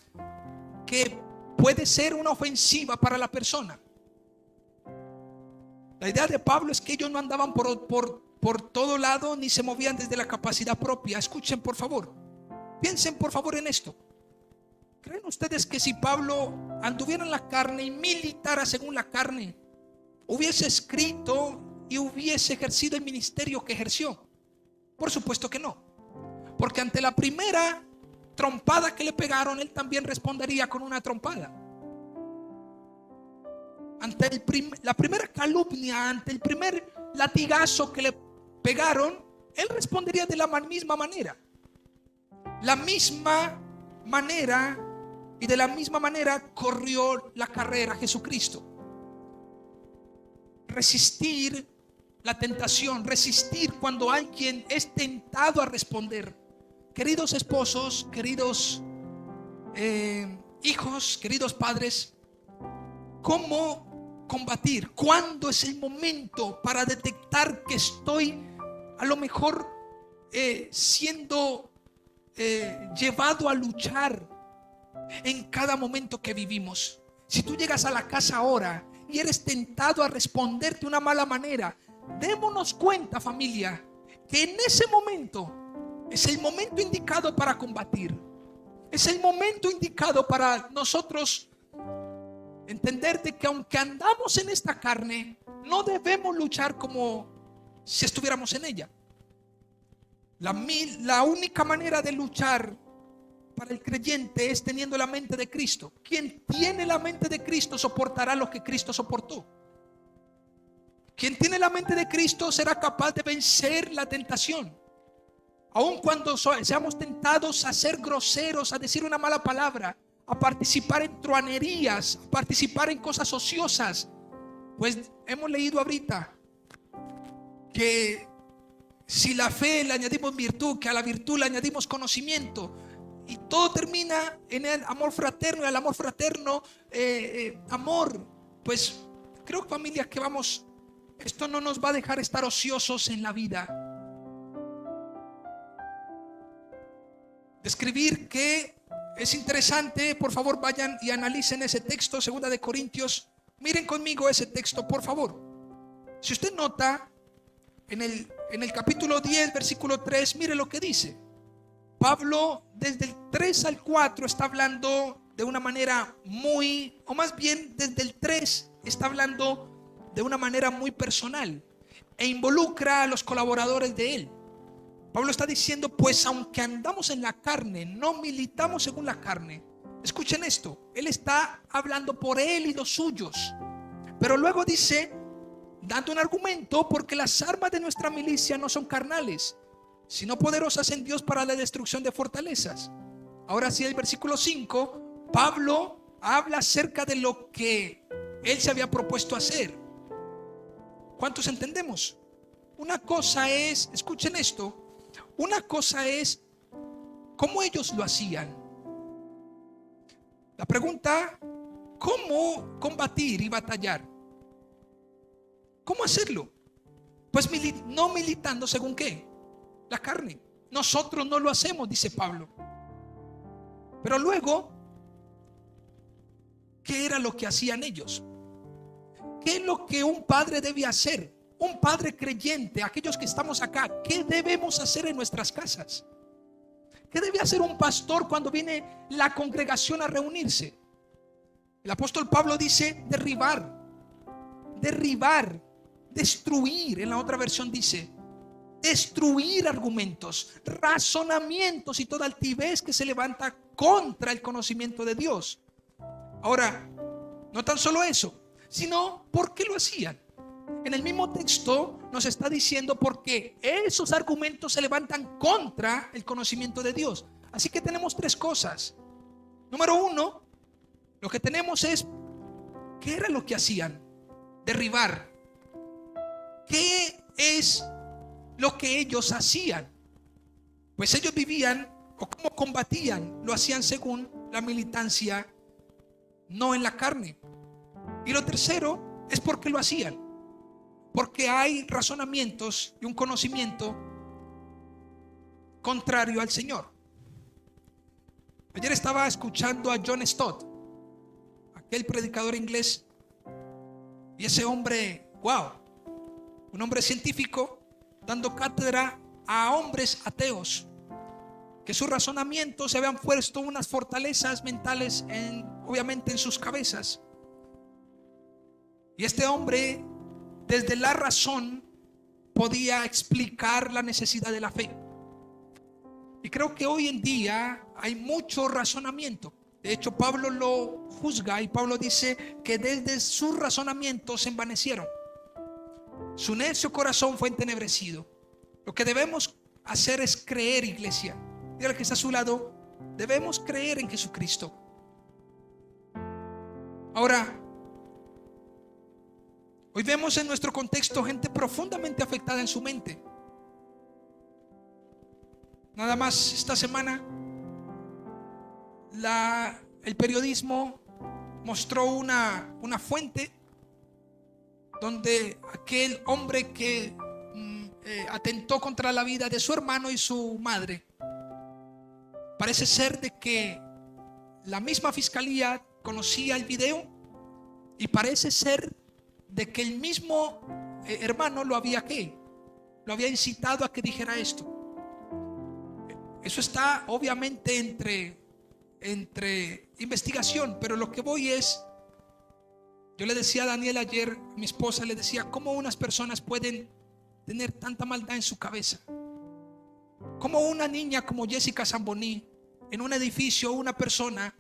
que puede ser una ofensiva para la persona. La idea de Pablo es que ellos no andaban por todo lado ni se movían desde la capacidad propia. Escuchen, por favor, piensen por favor en esto. ¿Creen ustedes que si Pablo anduviera en la carne y militara según la carne, hubiese escrito y hubiese ejercido el ministerio que ejerció? Por supuesto que no, porque ante la primera trompada que le pegaron, él también respondería con una trompada. Ante la primera calumnia, ante el primer latigazo que le pegaron, él respondería de la misma manera. La misma manera, y de la misma manera corrió la carrera Jesucristo. Resistir la tentación, resistir cuando alguien es tentado a responder. Queridos esposos, queridos hijos, queridos padres, ¿cómo combatir? ¿Cuándo es el momento para detectar que estoy a lo mejor siendo llevado a luchar en cada momento que vivimos? Si tú llegas a la casa ahora y eres tentado a responder de una mala manera, démonos cuenta, familia, que en ese momento es el momento indicado para combatir. Es el momento indicado para nosotros entender de que aunque andamos en esta carne, no debemos luchar como si estuviéramos en ella. La única manera de luchar para el creyente es teniendo la mente de Cristo. Quien tiene la mente de Cristo soportará lo que Cristo soportó. Quien tiene la mente de Cristo será capaz de vencer la tentación. Aun cuando seamos tentados a ser groseros, a decir una mala palabra, a participar en truanerías, a participar en cosas ociosas, pues hemos leído ahorita que si la fe le añadimos virtud, que a la virtud le añadimos conocimiento, y todo termina en el amor fraterno, y al amor fraterno amor. Pues creo, familia, que esto no nos va a dejar estar ociosos en la vida. Describir que es interesante, por favor vayan y analicen ese texto, 2 de Corintios. Miren conmigo ese texto, por favor. Si usted nota en el capítulo 10, versículo 3, mire lo que dice. Pablo desde el 3 al 4 está hablando de una manera o más bien desde el 3 está hablando de una manera muy personal e involucra a los colaboradores de él. Pablo está diciendo, pues aunque andamos en la carne, no militamos según la carne. Escuchen esto, él está hablando por él y los suyos, pero luego dice, dando un argumento, porque las armas de nuestra milicia no son carnales, sino poderosas en Dios para la destrucción de fortalezas. Ahora sí, el versículo 5, Pablo habla acerca de lo que él se había propuesto hacer. ¿Cuántos entendemos? Una cosa es, escuchen esto, una cosa es cómo ellos lo hacían. La pregunta, ¿cómo combatir y batallar? ¿Cómo hacerlo? Pues no militando según qué, la carne. Nosotros no lo hacemos, dice Pablo. Pero luego, ¿qué era lo que hacían ellos? ¿Qué es lo que un padre debe hacer? Un padre creyente, aquellos que estamos acá, ¿qué debemos hacer en nuestras casas? ¿Qué debe hacer un pastor cuando viene la congregación a reunirse? El apóstol Pablo dice derribar, destruir. En la otra versión dice destruir argumentos, razonamientos y toda altivez que se levanta contra el conocimiento de Dios. Ahora, no tan solo eso, sino ¿por qué lo hacían? En el mismo texto nos está diciendo por qué esos argumentos se levantan contra el conocimiento de Dios. Así que tenemos tres cosas. Número uno, lo que tenemos es, ¿qué era lo que hacían? Derribar. ¿Qué es lo que ellos hacían? Pues ellos vivían, o cómo combatían, lo hacían según la militancia, no en la carne. Y lo tercero es por qué lo hacían. Porque hay razonamientos y un conocimiento contrario al Señor. Ayer estaba escuchando a John Stott, aquel predicador inglés, y ese hombre, wow, un hombre científico dando cátedra a hombres ateos, que sus razonamientos se habían puesto unas fortalezas mentales obviamente en sus cabezas. Y este hombre desde la razón podía explicar la necesidad de la fe. Y creo que hoy en día hay mucho razonamiento. De hecho, Pablo lo juzga y Pablo dice que desde sus razonamientos se envanecieron. Su necio corazón fue entenebrecido. Lo que debemos hacer es creer, iglesia. Dígale que está a su lado, debemos creer en Jesucristo. Ahora, hoy vemos en nuestro contexto gente profundamente afectada en su mente. Nada más esta semana el periodismo mostró una fuente donde aquel hombre que atentó contra la vida de su hermano y su madre, parece ser de que la misma fiscalía conocía el video y parece ser de que el mismo hermano lo había incitado a que dijera esto. Eso está obviamente entre investigación, pero lo que voy es, yo le decía a Daniel ayer, mi esposa le decía, ¿cómo unas personas pueden tener tanta maldad en su cabeza? ¿Cómo una niña como Jessica Zamboní en un edificio, una persona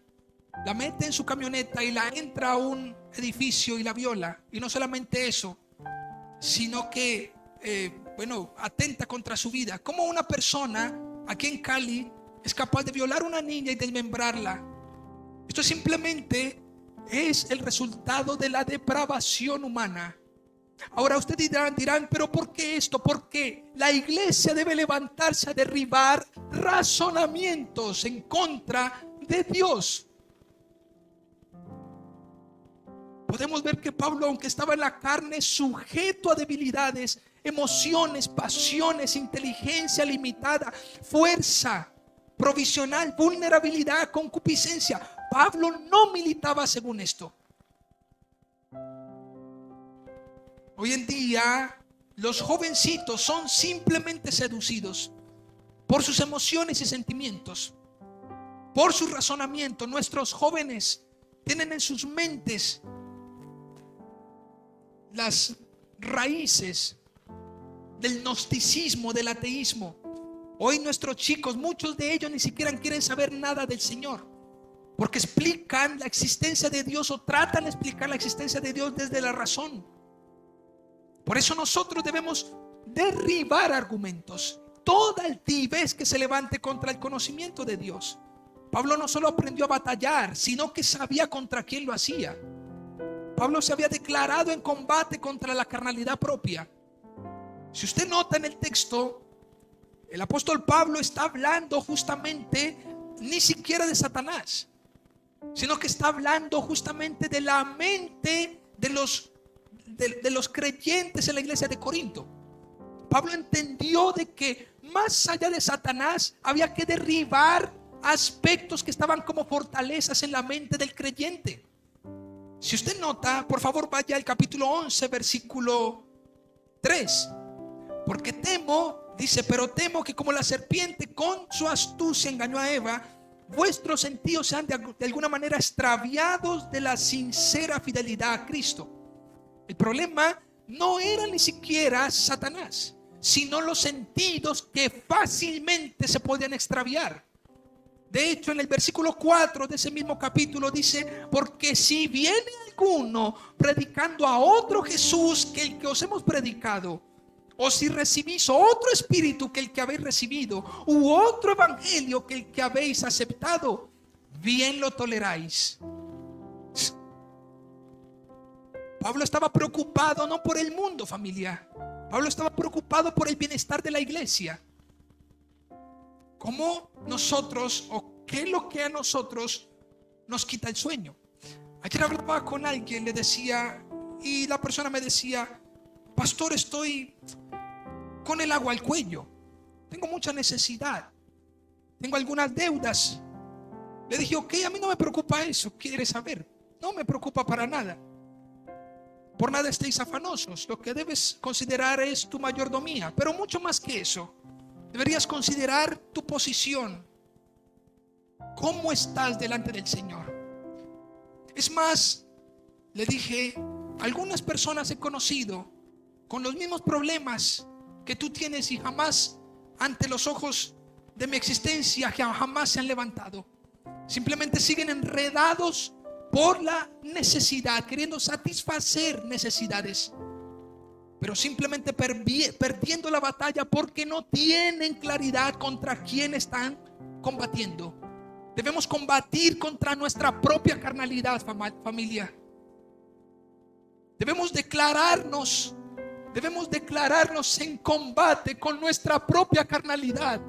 la mete en su camioneta y la entra a un edificio y la viola? Y no solamente eso, sino que atenta contra su vida. ¿Cómo una persona aquí en Cali es capaz de violar a una niña y desmembrarla? Esto simplemente es el resultado de la depravación humana. Ahora ustedes dirán, pero ¿por qué esto? Porque la iglesia debe levantarse a derribar razonamientos en contra de Dios. Podemos ver que Pablo, aunque estaba en la carne, sujeto a debilidades, emociones, pasiones, inteligencia limitada, fuerza provisional, vulnerabilidad, concupiscencia, Pablo no militaba según esto. Hoy en día los jovencitos son simplemente seducidos por sus emociones y sentimientos, por su razonamiento. Nuestros jóvenes tienen en sus mentes las raíces del gnosticismo, del ateísmo. Hoy nuestros chicos, muchos de ellos ni siquiera quieren saber nada del Señor, porque explican la existencia de Dios o tratan de explicar la existencia de Dios desde la razón. Por eso nosotros debemos derribar argumentos, toda altivez que se levante contra el conocimiento de Dios. Pablo no solo aprendió a batallar, sino que sabía contra quién lo hacía. Pablo se había declarado en combate contra la carnalidad propia. Si usted nota en el texto, el apóstol Pablo está hablando justamente ni siquiera de Satanás, sino que está hablando justamente de la mente de los creyentes en la iglesia de Corinto. Pablo entendió de que más allá de Satanás había que derribar aspectos que estaban como fortalezas en la mente del creyente. Si usted nota, por favor vaya al capítulo 11, versículo 3. Porque dice, pero temo que como la serpiente con su astucia engañó a Eva, vuestros sentidos sean de alguna manera extraviados de la sincera fidelidad a Cristo. El problema no era ni siquiera Satanás, sino los sentidos que fácilmente se podían extraviar. De hecho, en el versículo 4 de ese mismo capítulo dice: porque si viene alguno predicando a otro Jesús que el que os hemos predicado, o si recibís otro espíritu que el que habéis recibido, u otro evangelio que el que habéis aceptado, bien lo toleráis. Pablo estaba preocupado no por el mundo, familia. Pablo estaba preocupado por el bienestar de la iglesia. ¿Cómo nosotros, o qué es lo que a nosotros nos quita el sueño? Ayer hablaba con alguien, le decía, y la persona me decía: pastor, estoy con el agua al cuello, tengo mucha necesidad, tengo algunas deudas. Le dije: ok, a mí no me preocupa eso. ¿Quieres saber? No me preocupa para nada. Por nada estéis afanosos. Lo que debes considerar es tu mayordomía, pero mucho más que eso, deberías considerar tu posición. ¿Cómo estás delante del Señor? Es más, le dije, algunas personas he conocido con los mismos problemas que tú tienes y jamás, ante los ojos de mi existencia, jamás se han levantado. Simplemente siguen enredados por la necesidad, queriendo satisfacer necesidades, pero simplemente perdiendo la batalla porque no tienen claridad contra quién están combatiendo. Debemos combatir contra nuestra propia carnalidad, familia. Debemos declararnos en combate con nuestra propia carnalidad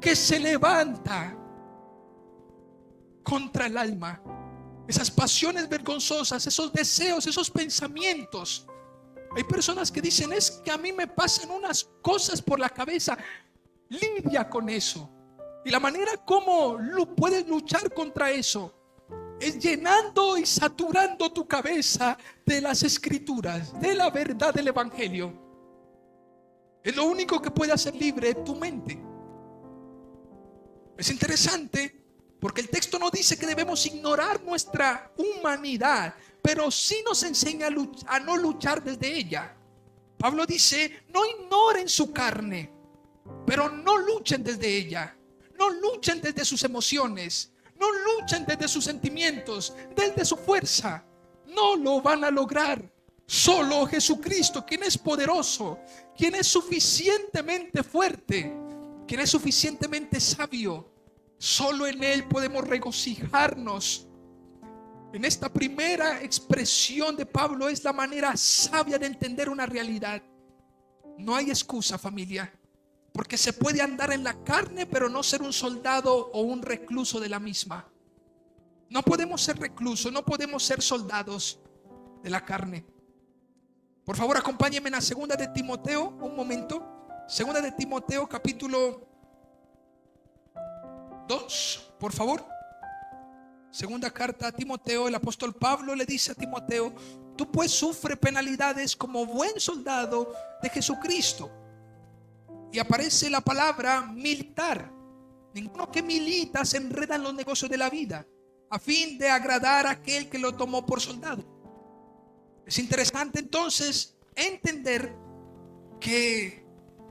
que se levanta contra el alma. Esas pasiones vergonzosas, esos deseos, esos pensamientos. Hay personas que dicen: es que a mí me pasan unas cosas por la cabeza. Lidia con eso. Y la manera como puedes luchar contra eso es llenando y saturando tu cabeza de las escrituras, de la verdad del evangelio. Es lo único que puede hacer libre tu mente. Es interesante porque el texto no dice que debemos ignorar nuestra humanidad, pero sí nos enseña a no luchar desde ella. Pablo dice: no ignoren su carne, pero no luchen desde ella. No luchen desde sus emociones, no luchen desde sus sentimientos, desde su fuerza. No lo van a lograr. Solo Jesucristo, quien es poderoso, quien es suficientemente fuerte, quien es suficientemente sabio, solo en Él podemos regocijarnos. En esta primera expresión de Pablo es la manera sabia de entender una realidad. No hay excusa, familia, porque se puede andar en la carne pero no ser un soldado o un recluso de la misma. No podemos ser reclusos, no podemos ser soldados de la carne. Por favor, acompáñenme a segunda de Timoteo, un momento. Segunda de Timoteo, capítulo 2, por favor. Segunda carta a Timoteo. El apóstol Pablo le dice a Timoteo: tú pues sufre penalidades como buen soldado de Jesucristo. Y aparece la palabra militar. Ninguno que milita se enreda en los negocios de la vida, a fin de agradar a aquel que lo tomó por soldado. Es interesante entonces entender que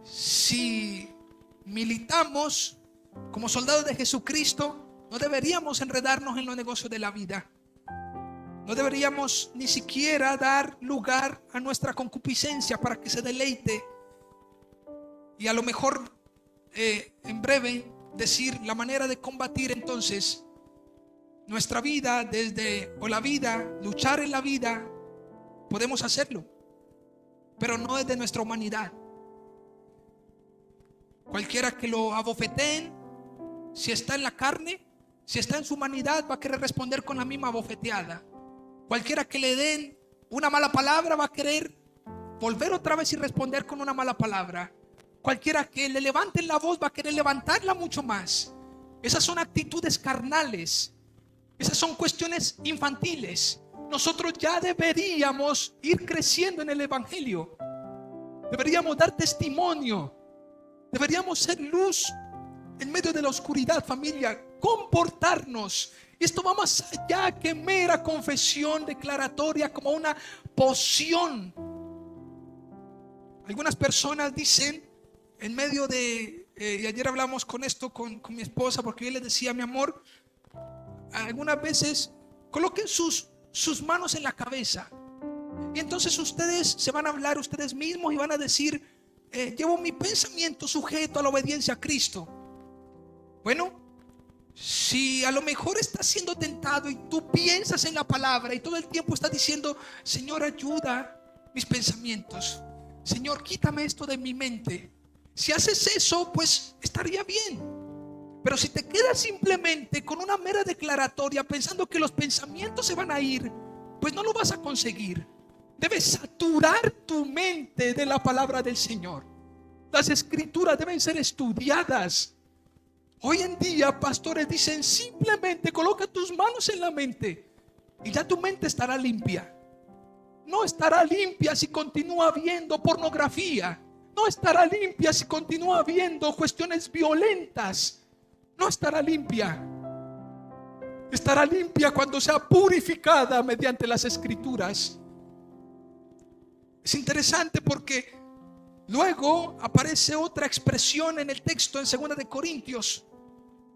si militamos como soldados de Jesucristo, no deberíamos enredarnos en los negocios de la vida. No deberíamos ni siquiera dar lugar a nuestra concupiscencia para que se deleite. Y a lo mejor en breve decir la manera de combatir entonces nuestra vida luchar en la vida. Podemos hacerlo, pero no desde nuestra humanidad. Cualquiera que lo abofeteen, si está en la carne, si está en su humanidad, va a querer responder con la misma bofeteada. Cualquiera que le den una mala palabra va a querer volver otra vez y responder con una mala palabra. Cualquiera que le levanten la voz va a querer levantarla mucho más. Esas son actitudes carnales. Esas son cuestiones infantiles. Nosotros ya deberíamos ir creciendo en el evangelio. Deberíamos dar testimonio. Deberíamos ser luz en medio de la oscuridad, familia. Comportarnos. Esto va más allá que mera confesión declaratoria como una poción. Algunas personas dicen en medio de y ayer hablamos con esto con mi esposa, porque yo le decía, mi amor, algunas veces coloquen sus manos en la cabeza. Y entonces ustedes se van a hablar ustedes mismos y van a decir, llevo mi pensamiento sujeto a la obediencia a Cristo. Bueno, si a lo mejor estás siendo tentado y tú piensas en la palabra y todo el tiempo estás diciendo, Señor, ayuda mis pensamientos, Señor, quítame esto de mi mente. Si haces eso, pues estaría bien. Pero si te quedas simplemente con una mera declaratoria pensando que los pensamientos se van a ir, pues no lo vas a conseguir. Debes saturar tu mente de la palabra del Señor. Las escrituras deben ser estudiadas. Hoy en día, pastores dicen, simplemente coloca tus manos en la mente y ya tu mente estará limpia. No estará limpia si continúa viendo pornografía. No estará limpia si continúa viendo cuestiones violentas. No estará limpia. Estará limpia cuando sea purificada mediante las escrituras. Es interesante porque luego aparece otra expresión en el texto en 2 de Corintios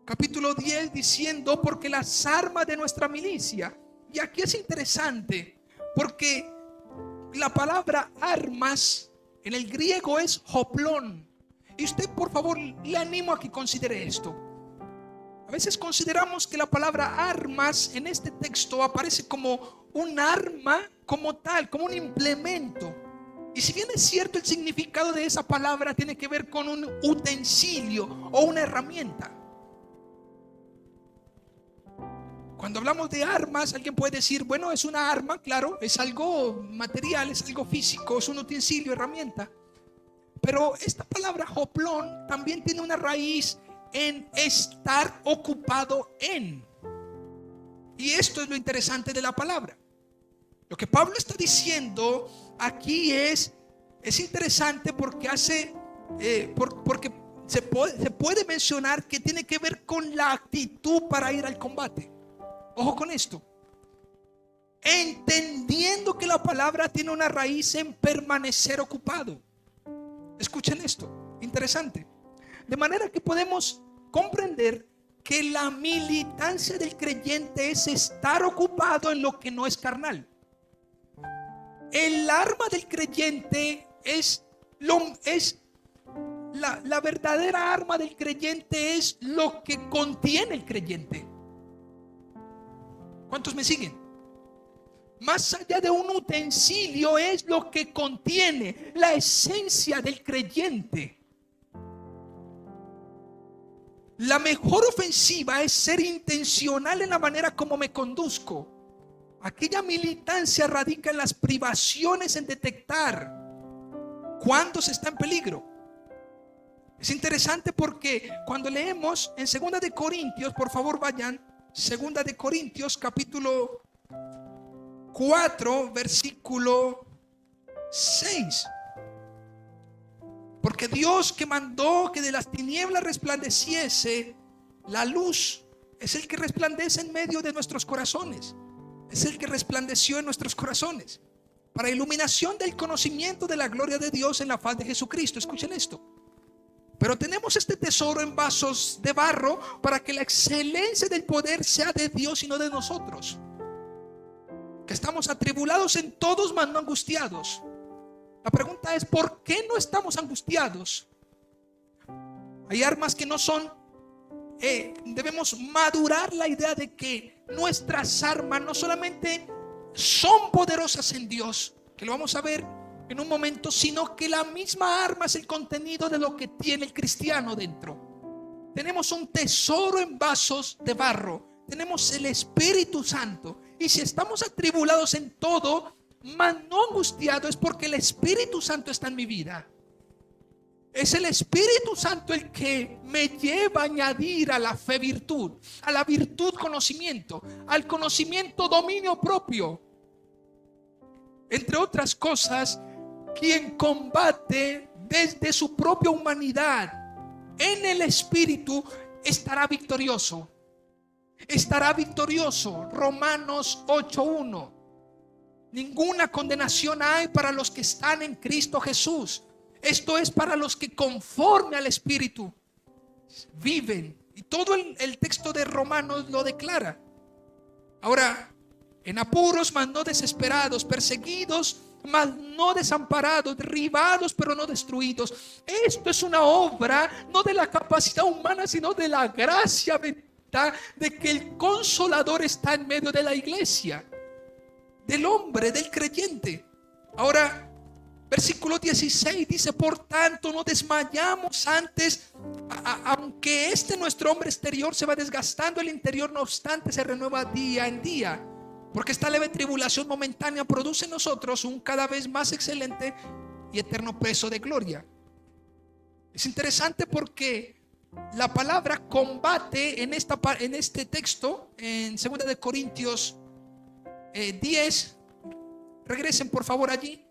capítulo 10 diciendo, porque las armas de nuestra milicia. Y aquí es interesante porque la palabra armas en el griego es hoplón. Y usted, por favor, le animo a que considere esto. A veces consideramos que la palabra armas en este texto aparece como un arma, como tal, como un implemento. Y si bien es cierto, el significado de esa palabra tiene que ver con un utensilio o una herramienta. Cuando hablamos de armas, alguien puede decir, bueno, es una arma, claro, es algo material, es algo físico, es un utensilio, herramienta. Pero esta palabra hoplón también tiene una raíz en estar ocupado en. Y esto es lo interesante de la palabra. Lo que Pablo está diciendo aquí es interesante porque porque se puede mencionar que tiene que ver con la actitud para ir al combate. Ojo con esto. Entendiendo que la palabra tiene una raíz en permanecer ocupado. Escuchen esto, interesante. De manera que podemos comprender que la militancia del creyente es estar ocupado en lo que no es carnal. El arma del creyente la verdadera arma del creyente es lo que contiene el creyente. ¿Cuántos me siguen? Más allá de un utensilio es lo que contiene la esencia del creyente. La mejor ofensiva es ser intencional en la manera como me conduzco. Aquella militancia radica en las privaciones en detectar cuándo se está en peligro. Es interesante porque cuando leemos en 2 de Corintios, por favor vayan, 2 de Corintios capítulo 4 versículo 6. Porque Dios, que mandó que de las tinieblas resplandeciese la luz, es el que resplandece en medio de nuestros corazones. Es el que resplandeció en nuestros corazones para iluminación del conocimiento de la gloria de Dios en la faz de Jesucristo. Escuchen esto. Pero tenemos este tesoro en vasos de barro para que la excelencia del poder sea de Dios y no de nosotros. Que estamos atribulados en todos, mas no angustiados. La pregunta es, ¿por qué no estamos angustiados? Hay armas que no son, debemos madurar la idea de que nuestras armas no solamente son poderosas en Dios, que lo vamos a ver en un momento, sino que la misma arma es el contenido de lo que tiene el cristiano dentro. Tenemos un tesoro en vasos de barro, tenemos el Espíritu Santo, y si estamos atribulados en todo, mas no angustiado, es porque el Espíritu Santo está en mi vida. Es el Espíritu Santo el que me lleva a añadir a la fe virtud, a la virtud conocimiento, al conocimiento dominio propio. Entre otras cosas, quien combate desde su propia humanidad en el Espíritu estará victorioso. Estará victorioso. Romanos 8:1. Ninguna condenación hay para los que están en Cristo Jesús. Esto es para los que conforme al Espíritu viven. Y todo el texto de Romanos lo declara. Ahora, en apuros, mas no desesperados, perseguidos, mas no desamparados, derribados, pero no destruidos. Esto es una obra no de la capacidad humana, sino de la gracia bendita de que el Consolador está en medio de la iglesia, del hombre, del creyente. Ahora, versículo 16 dice: por tanto no desmayamos antes, aunque nuestro hombre exterior se va desgastando, el interior no obstante se renueva día en día, porque esta leve tribulación momentánea produce en nosotros un cada vez más excelente y eterno peso de gloria. Es interesante porque la palabra combate en este texto, en 2 de Corintios 10, regresen por favor allí,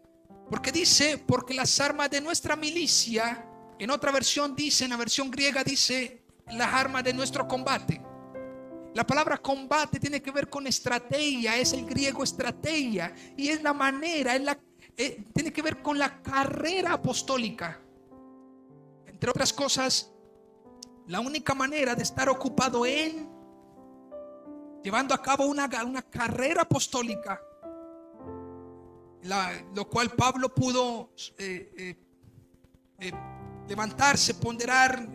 porque dice: porque las armas de nuestra milicia, en otra versión dice, en la versión griega dice, las armas de nuestro combate. La palabra combate tiene que ver con estrategia, es el griego estrategia, y es la manera, tiene que ver con la carrera apostólica. Entre otras cosas, la única manera de estar ocupado en llevando a cabo una carrera apostólica, lo cual Pablo pudo levantarse, ponderar,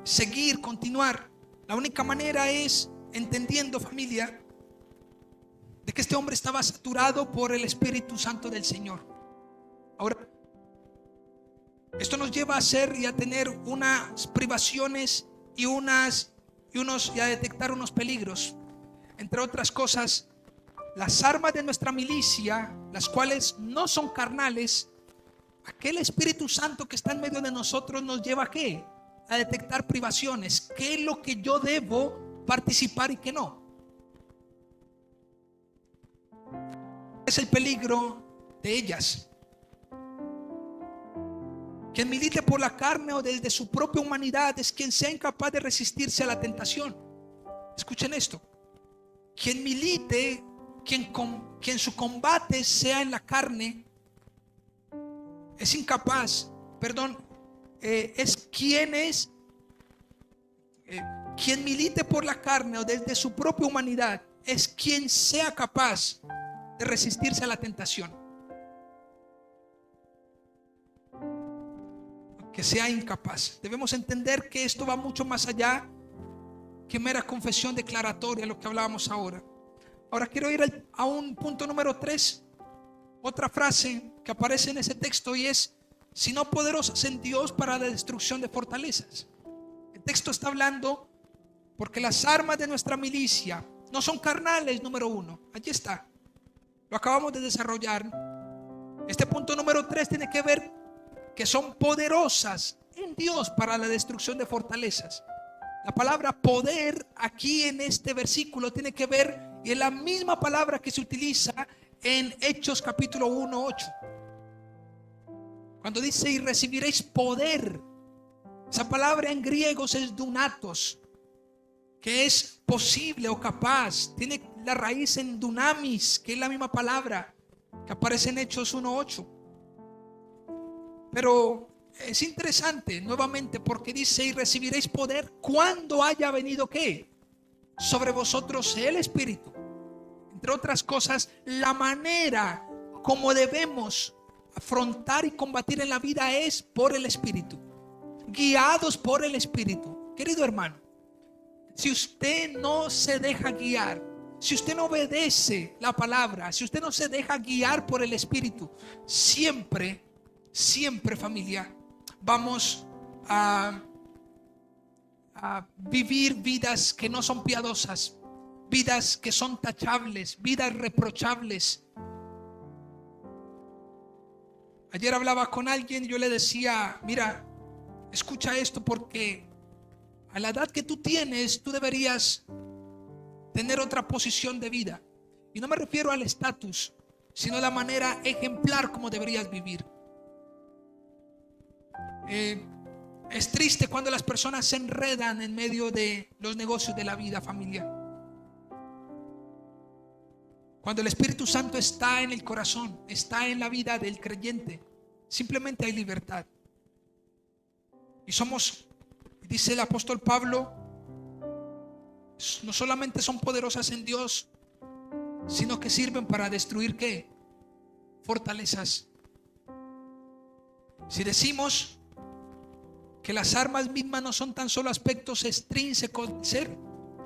seguir, continuar. La única manera es entendiendo, familia, de que este hombre estaba saturado por el Espíritu Santo del Señor. Ahora, esto nos lleva a hacer y a tener unas privaciones y a detectar unos peligros. Entre otras cosas, las armas de nuestra milicia, las cuales no son carnales, aquel Espíritu Santo que está en medio de nosotros nos lleva ¿a qué? A detectar privaciones. ¿Qué es lo que yo debo participar y qué no? Es el peligro de ellas. Quien milite por la carne o desde su propia humanidad es quien sea incapaz de resistirse a la tentación. Escuchen esto: quien milite, quien su combate sea en la carne, es incapaz, quien milite por la carne o desde su propia humanidad es quien sea capaz de resistirse a la tentación. Que sea incapaz. Debemos entender que esto va mucho más allá que mera confesión declaratoria, lo que hablábamos ahora. Ahora quiero ir a un punto número 3, otra frase que aparece en ese texto, y es: sino poderosas en Dios para la destrucción de fortalezas. El texto está hablando porque las armas de nuestra milicia no son carnales, número 1. Allí está, lo acabamos de desarrollar. Este punto número 3 tiene que ver que son poderosas en Dios para la destrucción de fortalezas. La palabra poder aquí en este versículo tiene que ver, y es la misma palabra que se utiliza en Hechos capítulo 1, 8. Cuando dice: y recibiréis poder. Esa palabra en griego es dunatos, que es posible o capaz. Tiene la raíz en dunamis, que es la misma palabra que aparece en Hechos 1, 8. Pero es interesante nuevamente porque dice: y recibiréis poder cuando haya venido ¿qué? Sobre vosotros el Espíritu. Entre otras cosas, la manera como debemos afrontar y combatir en la vida es por el Espíritu, guiados por el Espíritu. Querido hermano, si usted no se deja guiar, si usted no obedece la palabra, si usted no se deja guiar por el Espíritu, siempre, familia, vamos a vivir vidas que no son piadosas, vidas que son tachables, vidas reprochables. Ayer hablaba con alguien y yo le decía: mira, escucha esto, porque a la edad que tú tienes, tú deberías tener otra posición de vida. Y no me refiero al estatus, sino a la manera ejemplar como deberías vivir. Es triste cuando las personas se enredan en medio de los negocios de la vida, familia. Cuando el Espíritu Santo está en el corazón, está en la vida del creyente, simplemente hay libertad. Y Dice el apóstol Pablo, no solamente son poderosas en Dios, sino que sirven para destruir ¿qué? Fortalezas. Si decimos que las armas mismas no son tan solo aspectos extrínsecos del ser,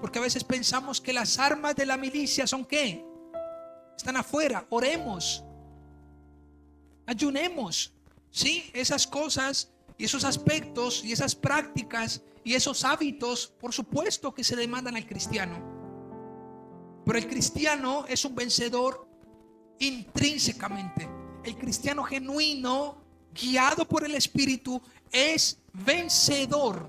porque a veces pensamos que las armas de la milicia son ¿qué? Están afuera. Oremos, ayunemos, ¿sí? Esas cosas y esos aspectos y esas prácticas y esos hábitos, por supuesto que se demandan al cristiano. Pero el cristiano es un vencedor intrínsecamente. El cristiano genuino, guiado por el Espíritu, es vencedor,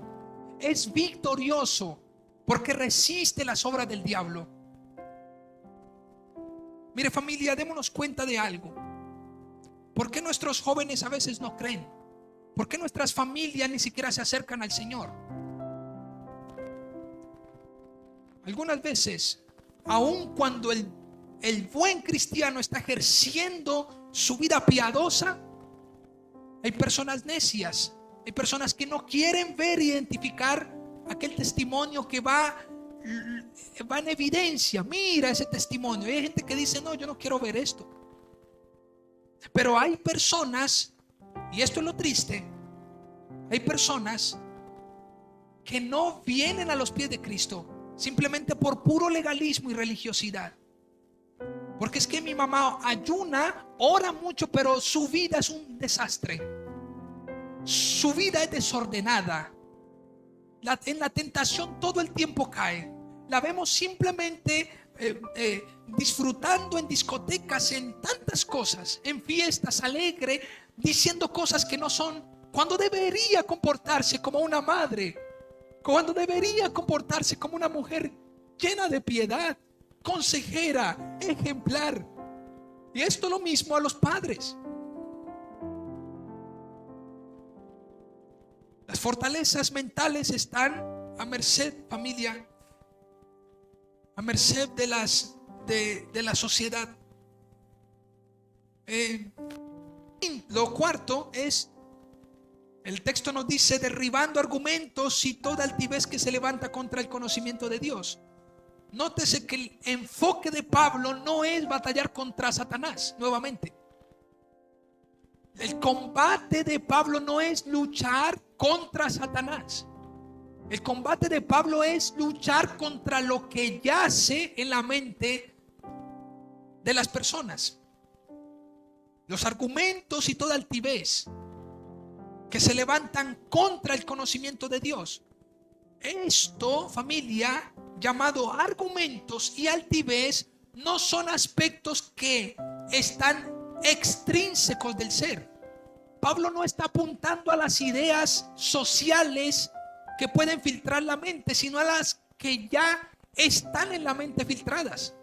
es victorioso, porque resiste las obras del diablo. Mire, familia, démonos cuenta de algo. ¿Por qué nuestros jóvenes a veces no creen? ¿Por qué nuestras familias ni siquiera se acercan al Señor? Algunas veces, aun cuando el buen cristiano está ejerciendo su vida piadosa, hay personas necias, hay personas que no quieren ver e identificar aquel testimonio que va en evidencia. Mira ese testimonio. Y hay gente que dice, no, yo no quiero ver esto. Pero hay personas, y esto es lo triste, hay personas que no vienen a los pies de Cristo simplemente por puro legalismo y religiosidad. Porque es que mi mamá ayuna, ora mucho, pero su vida es un desastre. Su vida es desordenada. En la tentación todo el tiempo cae. La vemos simplemente disfrutando en discotecas, en tantas cosas, en fiestas, alegre, diciendo cosas que no son, cuando debería comportarse como una madre, cuando debería comportarse como una mujer llena de piedad, consejera, ejemplar. Y esto lo mismo a los padres. Las fortalezas mentales están a merced, familia, a merced de la sociedad. Lo cuarto es, el texto nos dice, derribando argumentos y toda altivez que se levanta contra el conocimiento de Dios. Nótese que el enfoque de Pablo no es batallar contra Satanás nuevamente. El combate de Pablo no es luchar contra Satanás. El combate de Pablo es luchar contra lo que yace en la mente de las personas. Los argumentos y toda altivez que se levantan contra el conocimiento de Dios. Esto, familia, llamado argumentos y altivez, no son aspectos que están extrínsecos del ser. Pablo no está apuntando a las ideas sociales que pueden filtrar la mente, sino a las que ya están en la mente filtradas.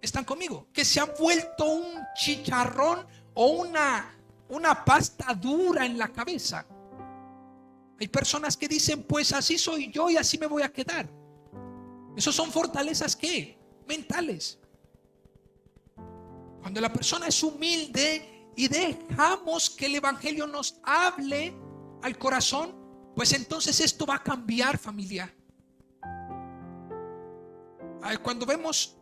¿Están conmigo? Que se han vuelto un chicharrón o una pasta dura en la cabeza. Hay personas que dicen, pues así soy yo y así me voy a quedar. Esos son fortalezas ¿qué? Mentales. Cuando la persona es humilde y dejamos que el evangelio nos hable al corazón, pues entonces esto va a cambiar, familia. Cuando vemos,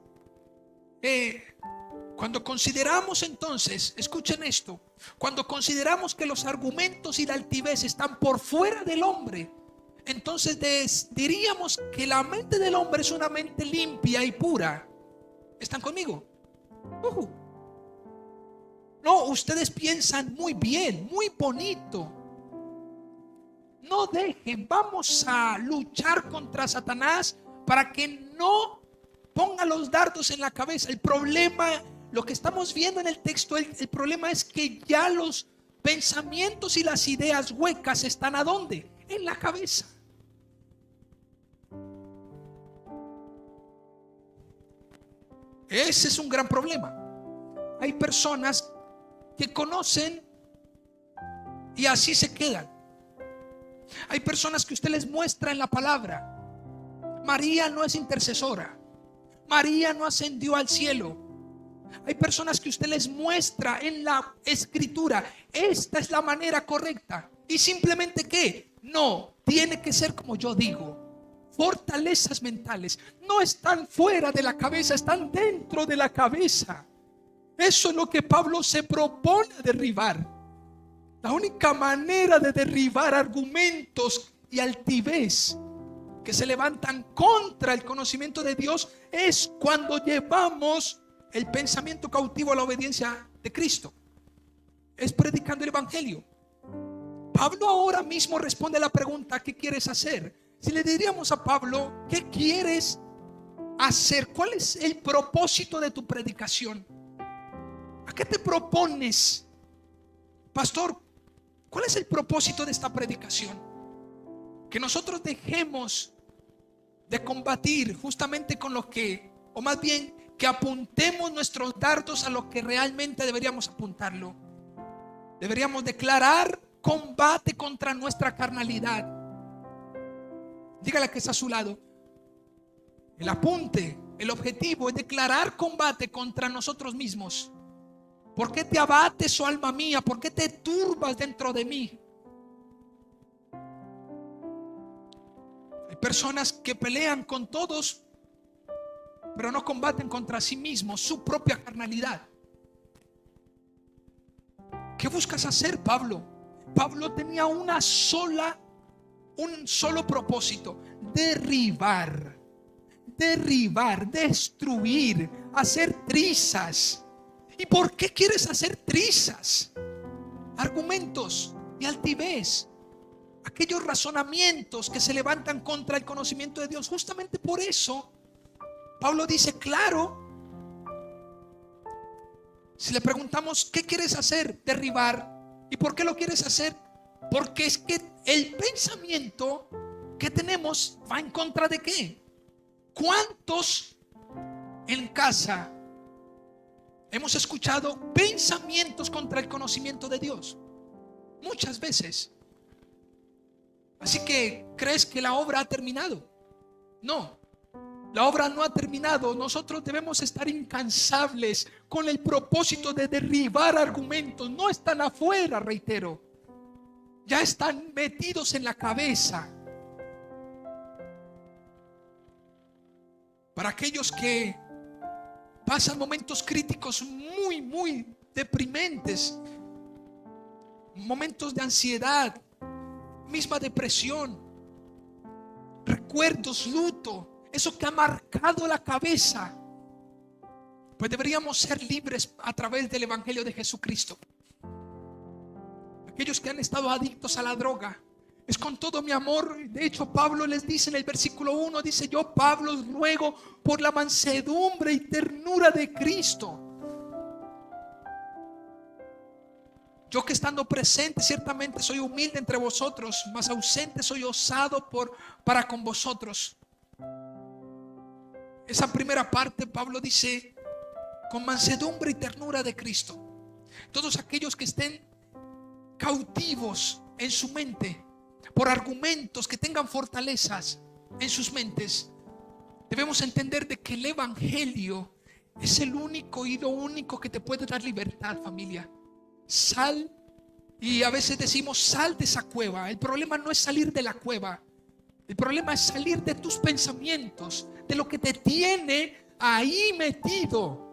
cuando consideramos entonces, escuchen esto, cuando consideramos que los argumentos y la altivez están por fuera del hombre, entonces diríamos que la mente del hombre es una mente limpia y pura. ¿Están conmigo? No, ustedes piensan muy bien, muy bonito. No dejen, vamos a luchar contra Satanás para que no ponga los dardos en la cabeza. El problema, lo que estamos viendo en el texto, el problema es que ya los pensamientos y las ideas huecas están ¿a dónde? En la cabeza. Ese es un gran problema. Hay personas que conocen y así se quedan. Hay personas que usted les muestra en la palabra. María no es intercesora. María no ascendió al cielo. Hay personas que usted les muestra en la escritura. Esta es la manera correcta. Y simplemente ¿qué? No tiene que ser como yo digo. Fortalezas mentales no están fuera de la cabeza, están dentro de la cabeza. Eso es lo que Pablo se propone derribar. La única manera de derribar argumentos y altivez que se levantan contra el conocimiento de Dios es cuando llevamos el pensamiento cautivo a la obediencia de Cristo. Es predicando el evangelio. Pablo ahora mismo responde a la pregunta: ¿qué quieres hacer? Si le diríamos a Pablo: ¿qué quieres hacer? ¿Cuál es el propósito de tu predicación? ¿A qué te propones, pastor? ¿Cuál es el propósito de esta predicación? Que nosotros dejemos de combatir justamente con lo que, o más bien que apuntemos nuestros dardos a lo que realmente deberíamos apuntarlo. Deberíamos declarar combate contra nuestra carnalidad. Dígale que está a su lado: el apunte, el objetivo es declarar combate contra nosotros mismos. ¿Por qué te abates, oh alma mía? ¿Por qué te turbas dentro de mí? Hay personas que pelean con todos, pero no combaten contra sí mismos, su propia carnalidad. ¿Qué buscas hacer, Pablo? Pablo tenía un solo propósito: derribar, destruir, hacer trizas. ¿Y por qué quieres hacer trizas? Argumentos y altivez, aquellos razonamientos que se levantan contra el conocimiento de Dios. Justamente por eso Pablo dice claro, si le preguntamos: ¿qué quieres hacer? Derribar. ¿Y por qué lo quieres hacer? Porque es que el pensamiento que tenemos va en contra de ¿qué? ¿Cuántos en casa hemos escuchado pensamientos contra el conocimiento de Dios? Muchas veces. Así que, ¿crees que la obra ha terminado? No, la obra no ha terminado. Nosotros debemos estar incansables con el propósito de derribar argumentos. No están afuera, reitero. Ya están metidos en la cabeza. Para aquellos que pasan momentos críticos muy deprimentes, momentos de ansiedad, misma depresión, recuerdos, luto, eso que ha marcado la cabeza, pues deberíamos ser libres a través del evangelio de Jesucristo. Aquellos que han estado adictos a la droga, es con todo mi amor. De hecho, Pablo les dice en el versículo 1, dice: yo, Pablo, os ruego por la mansedumbre y ternura de Cristo. Yo, que estando presente ciertamente soy humilde entre vosotros, mas ausente soy osado para con vosotros. Esa primera parte, Pablo dice: con mansedumbre y ternura de Cristo. Todos aquellos que estén cautivos en su mente por argumentos, que tengan fortalezas en sus mentes, debemos entender de que el evangelio es el único y lo único que te puede dar libertad, familia. Sal, y a veces decimos: sal de esa cueva. El problema no es salir de la cueva, el problema es salir de tus pensamientos, de lo que te tiene ahí metido.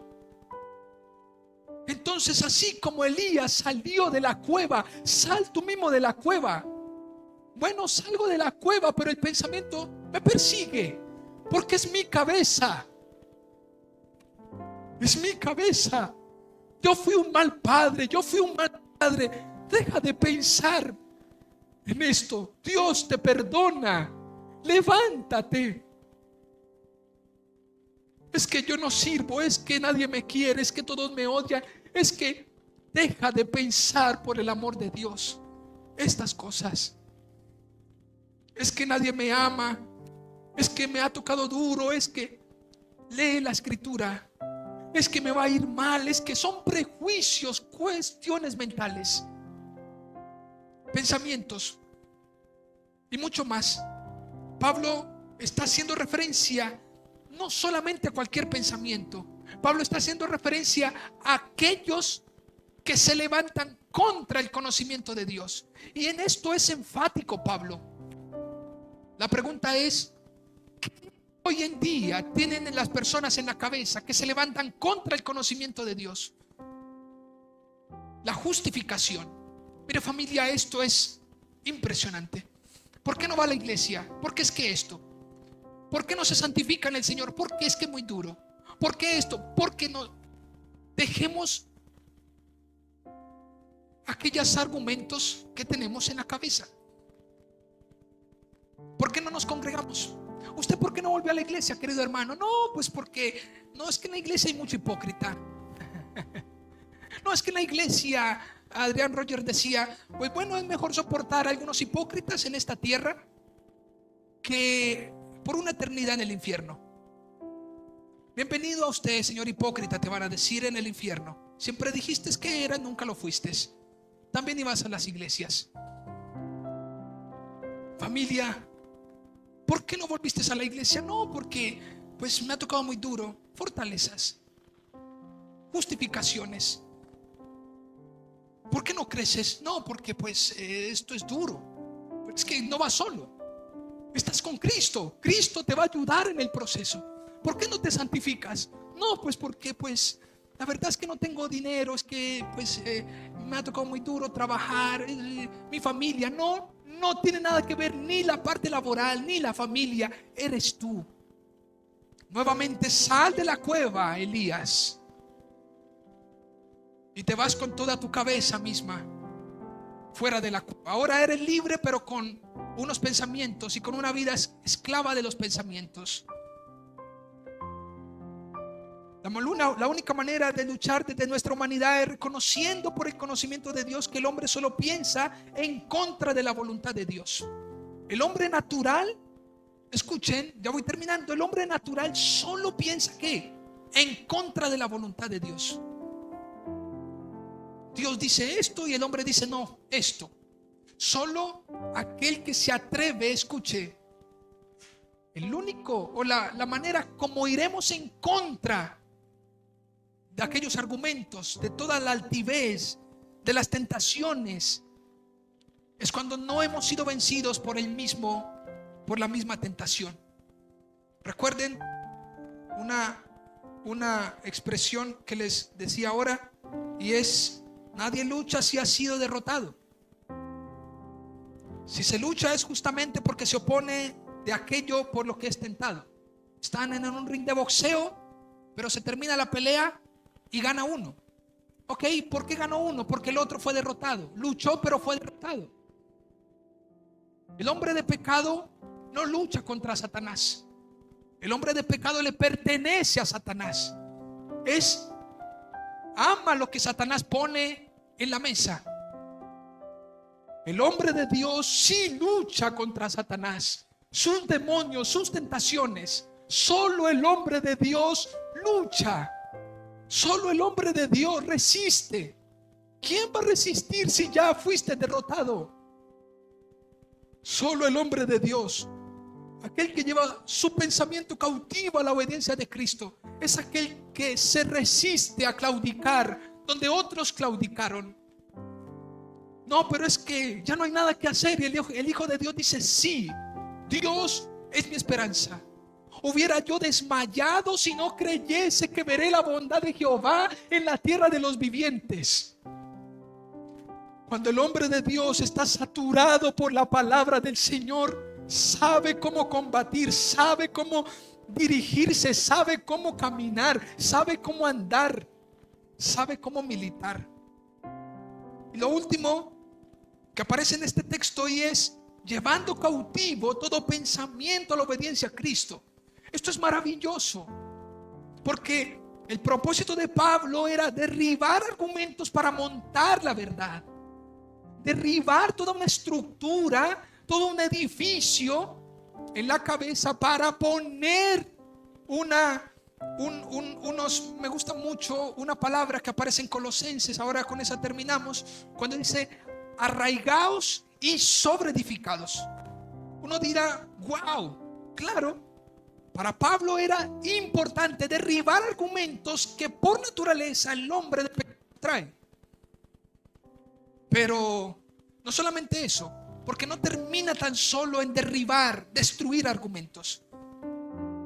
Entonces, así como Elías salió de la cueva, sal tú mismo de la cueva. Bueno, salgo de la cueva, pero el pensamiento me persigue, porque es mi cabeza. Es mi cabeza. Yo fui un mal padre, yo fui un mal padre. Deja de pensar en esto. Dios te perdona. Levántate. Es que yo no sirvo, es que nadie me quiere, es que todos me odian. Es que deja de pensar, por el amor de Dios, estas cosas. Es que nadie me ama, es que me ha tocado duro, es que lee la escritura, es que me va a ir mal, es que son prejuicios, cuestiones mentales, pensamientos y mucho más. Pablo está haciendo referencia no solamente a cualquier pensamiento. Pablo está haciendo referencia a aquellos que se levantan contra el conocimiento de Dios. Y en esto es enfático Pablo. La pregunta es, ¿qué hoy en día tienen las personas en la cabeza que se levantan contra el conocimiento de Dios? La justificación. Mire, familia, esto es impresionante. ¿Por qué no va a la iglesia? ¿Por qué es que esto? ¿Por qué no se santifica en el Señor? ¿Por qué es que es muy duro? ¿Por qué esto? ¿Por qué no? Dejemos aquellos argumentos que tenemos en la cabeza. ¿Por qué no nos congregamos? ¿Usted por qué no volvió a la iglesia, querido hermano? No, pues porque no, es que en la iglesia hay mucho hipócrita. No, es que en la iglesia, Adrián Rogers decía, pues bueno, es mejor soportar a algunos hipócritas en esta tierra que por una eternidad en el infierno. Bienvenido a usted, señor hipócrita, te van a decir en el infierno. Siempre dijiste que eras, nunca lo fuiste. También ibas a las iglesias. Familia, ¿por qué no volviste a la iglesia? No, porque pues me ha tocado muy duro. Fortalezas, justificaciones. ¿Por qué no creces? No, porque pues esto es duro. Es que no vas solo. Estás con Cristo. Cristo te va a ayudar en el proceso. ¿Por qué no te santificas? No, pues porque pues la verdad es que no tengo dinero. Es que pues me ha tocado muy duro trabajar. Mi familia. No tiene nada que ver ni la parte laboral ni la familia. Eres tú. Nuevamente sal de la cueva, Elías. Y te vas con toda tu cabeza misma fuera de la cueva. Ahora eres libre, pero con unos pensamientos y con una vida esclava de los pensamientos. La única manera de luchar desde nuestra humanidad es reconociendo por el conocimiento de Dios que el hombre solo piensa en contra de la voluntad de Dios. El hombre natural, escuchen, ya voy terminando, el hombre natural solo piensa que en contra de la voluntad de Dios. Dios dice esto y el hombre dice no, esto. Solo aquel que se atreve, escuche, el único o la manera como iremos en contra de aquellos argumentos, de toda la altivez, de las tentaciones, es cuando no hemos sido vencidos por la misma tentación. Recuerden una expresión que les decía ahora, y es: nadie lucha si ha sido derrotado. Si se lucha es justamente porque se opone de aquello por lo que es tentado. Están en un ring de boxeo, pero se termina la pelea y gana uno. Ok, ¿por qué ganó uno? Porque el otro fue derrotado. Luchó, pero fue derrotado. El hombre de pecado no lucha contra Satanás. El hombre de pecado le pertenece a Satanás. Ama lo que Satanás pone en la mesa. El hombre de Dios sí lucha contra Satanás, sus demonios, sus tentaciones. Solo el hombre de Dios lucha. Solo el hombre de Dios resiste. ¿Quién va a resistir si ya fuiste derrotado? Solo el hombre de Dios, aquel que lleva su pensamiento cautivo a la obediencia de Cristo, es aquel que se resiste a claudicar donde otros claudicaron. No, pero es que ya no hay nada que hacer. Y el Hijo de Dios dice: sí, Dios es mi esperanza. Hubiera yo desmayado si no creyese que veré la bondad de Jehová en la tierra de los vivientes. Cuando el hombre de Dios está saturado por la palabra del Señor, sabe cómo combatir, sabe cómo dirigirse, sabe cómo caminar, sabe cómo andar, sabe cómo militar. Y lo último que aparece en este texto y es: llevando cautivo todo pensamiento a la obediencia a Cristo. Esto es maravilloso, porque el propósito de Pablo era derribar argumentos para montar la verdad, derribar toda una estructura, todo un edificio en la cabeza para poner me gusta mucho una palabra que aparece en Colosenses, ahora con esa terminamos, cuando dice: arraigaos y sobreedificados. Uno dirá: wow, claro. Para Pablo era importante derribar argumentos que por naturaleza el hombre de pecado trae. Pero no solamente eso, porque no termina tan solo en derribar, destruir argumentos.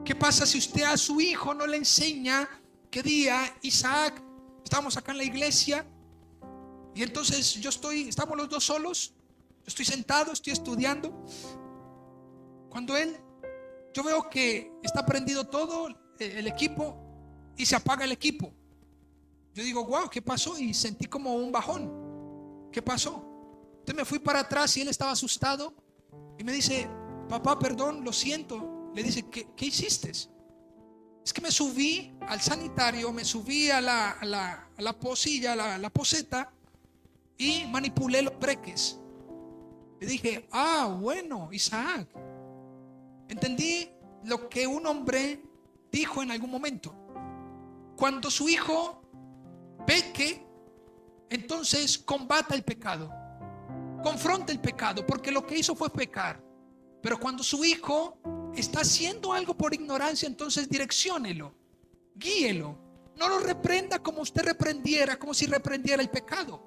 ¿Qué pasa si usted a su hijo no le enseña qué día Isaac, estamos acá en la iglesia y entonces estamos los dos solos, yo estoy sentado, estoy estudiando, cuando yo veo que está prendido todo el equipo y se apaga el equipo? Yo digo, wow, ¿qué pasó? Y sentí como un bajón. ¿Qué pasó? Entonces me fui para atrás y él estaba asustado y me dice, papá, perdón, lo siento. Le dice, ¿qué hiciste? Es que me subí al sanitario, me subí a la posilla, la poseta, y manipulé los breques. Le dije, bueno, Isaac, entendí lo que un hombre dijo en algún momento. Cuando su hijo peque, entonces combata el pecado, confronta el pecado, porque lo que hizo fue pecar. Pero cuando su hijo está haciendo algo por ignorancia, entonces direcciónelo, guíelo, no lo reprenda como usted reprendiera, como si reprendiera el pecado.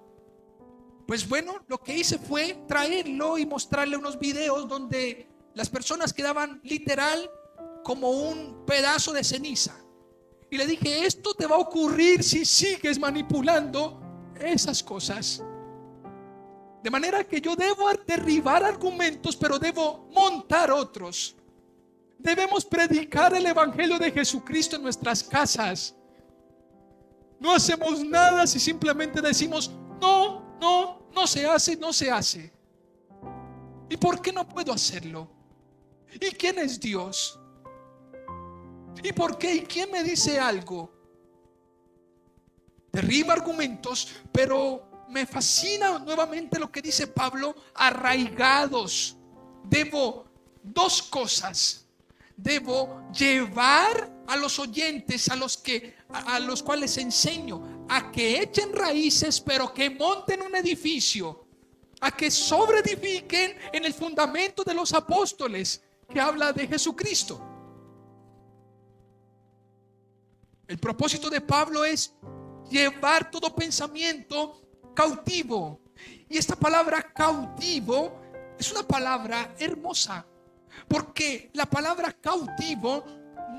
Pues bueno, lo que hice fue traerlo y mostrarle unos videos donde las personas quedaban literal como un pedazo de ceniza. Y le dije, esto te va a ocurrir si sigues manipulando esas cosas. De manera que yo debo derribar argumentos, pero debo montar otros. Debemos predicar el evangelio de Jesucristo en nuestras casas. No hacemos nada si simplemente decimos, no se hace, no se hace. ¿Y por qué no puedo hacerlo? ¿Y quién es Dios? ¿Y por qué? ¿Y quién me dice algo? Derriba argumentos, pero me fascina nuevamente lo que dice Pablo, arraigados. Debo dos cosas. Debo llevar a los oyentes, a los cuales enseño, a que echen raíces, pero que monten un edificio, a que sobreedifiquen en el fundamento de los apóstoles, que habla de Jesucristo. El propósito de Pablo es llevar todo pensamiento cautivo. Y esta palabra cautivo es una palabra hermosa, porque la palabra cautivo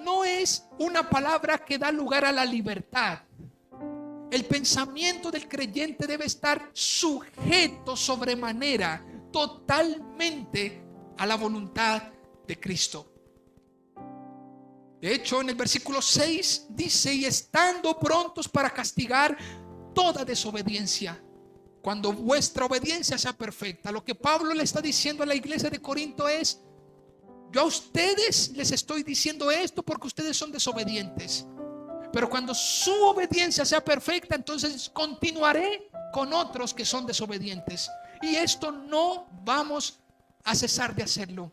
no es una palabra que da lugar a la libertad. El pensamiento del creyente debe estar sujeto sobremanera, totalmente a la voluntad de Cristo. De hecho, en el versículo 6 dice, y estando prontos para castigar toda desobediencia, cuando vuestra obediencia sea perfecta. Lo que Pablo le está diciendo a la iglesia de Corinto es, yo a ustedes les estoy diciendo esto porque ustedes son desobedientes, pero cuando su obediencia sea perfecta, entonces continuaré con otros que son desobedientes, y esto no vamos a cesar de hacerlo.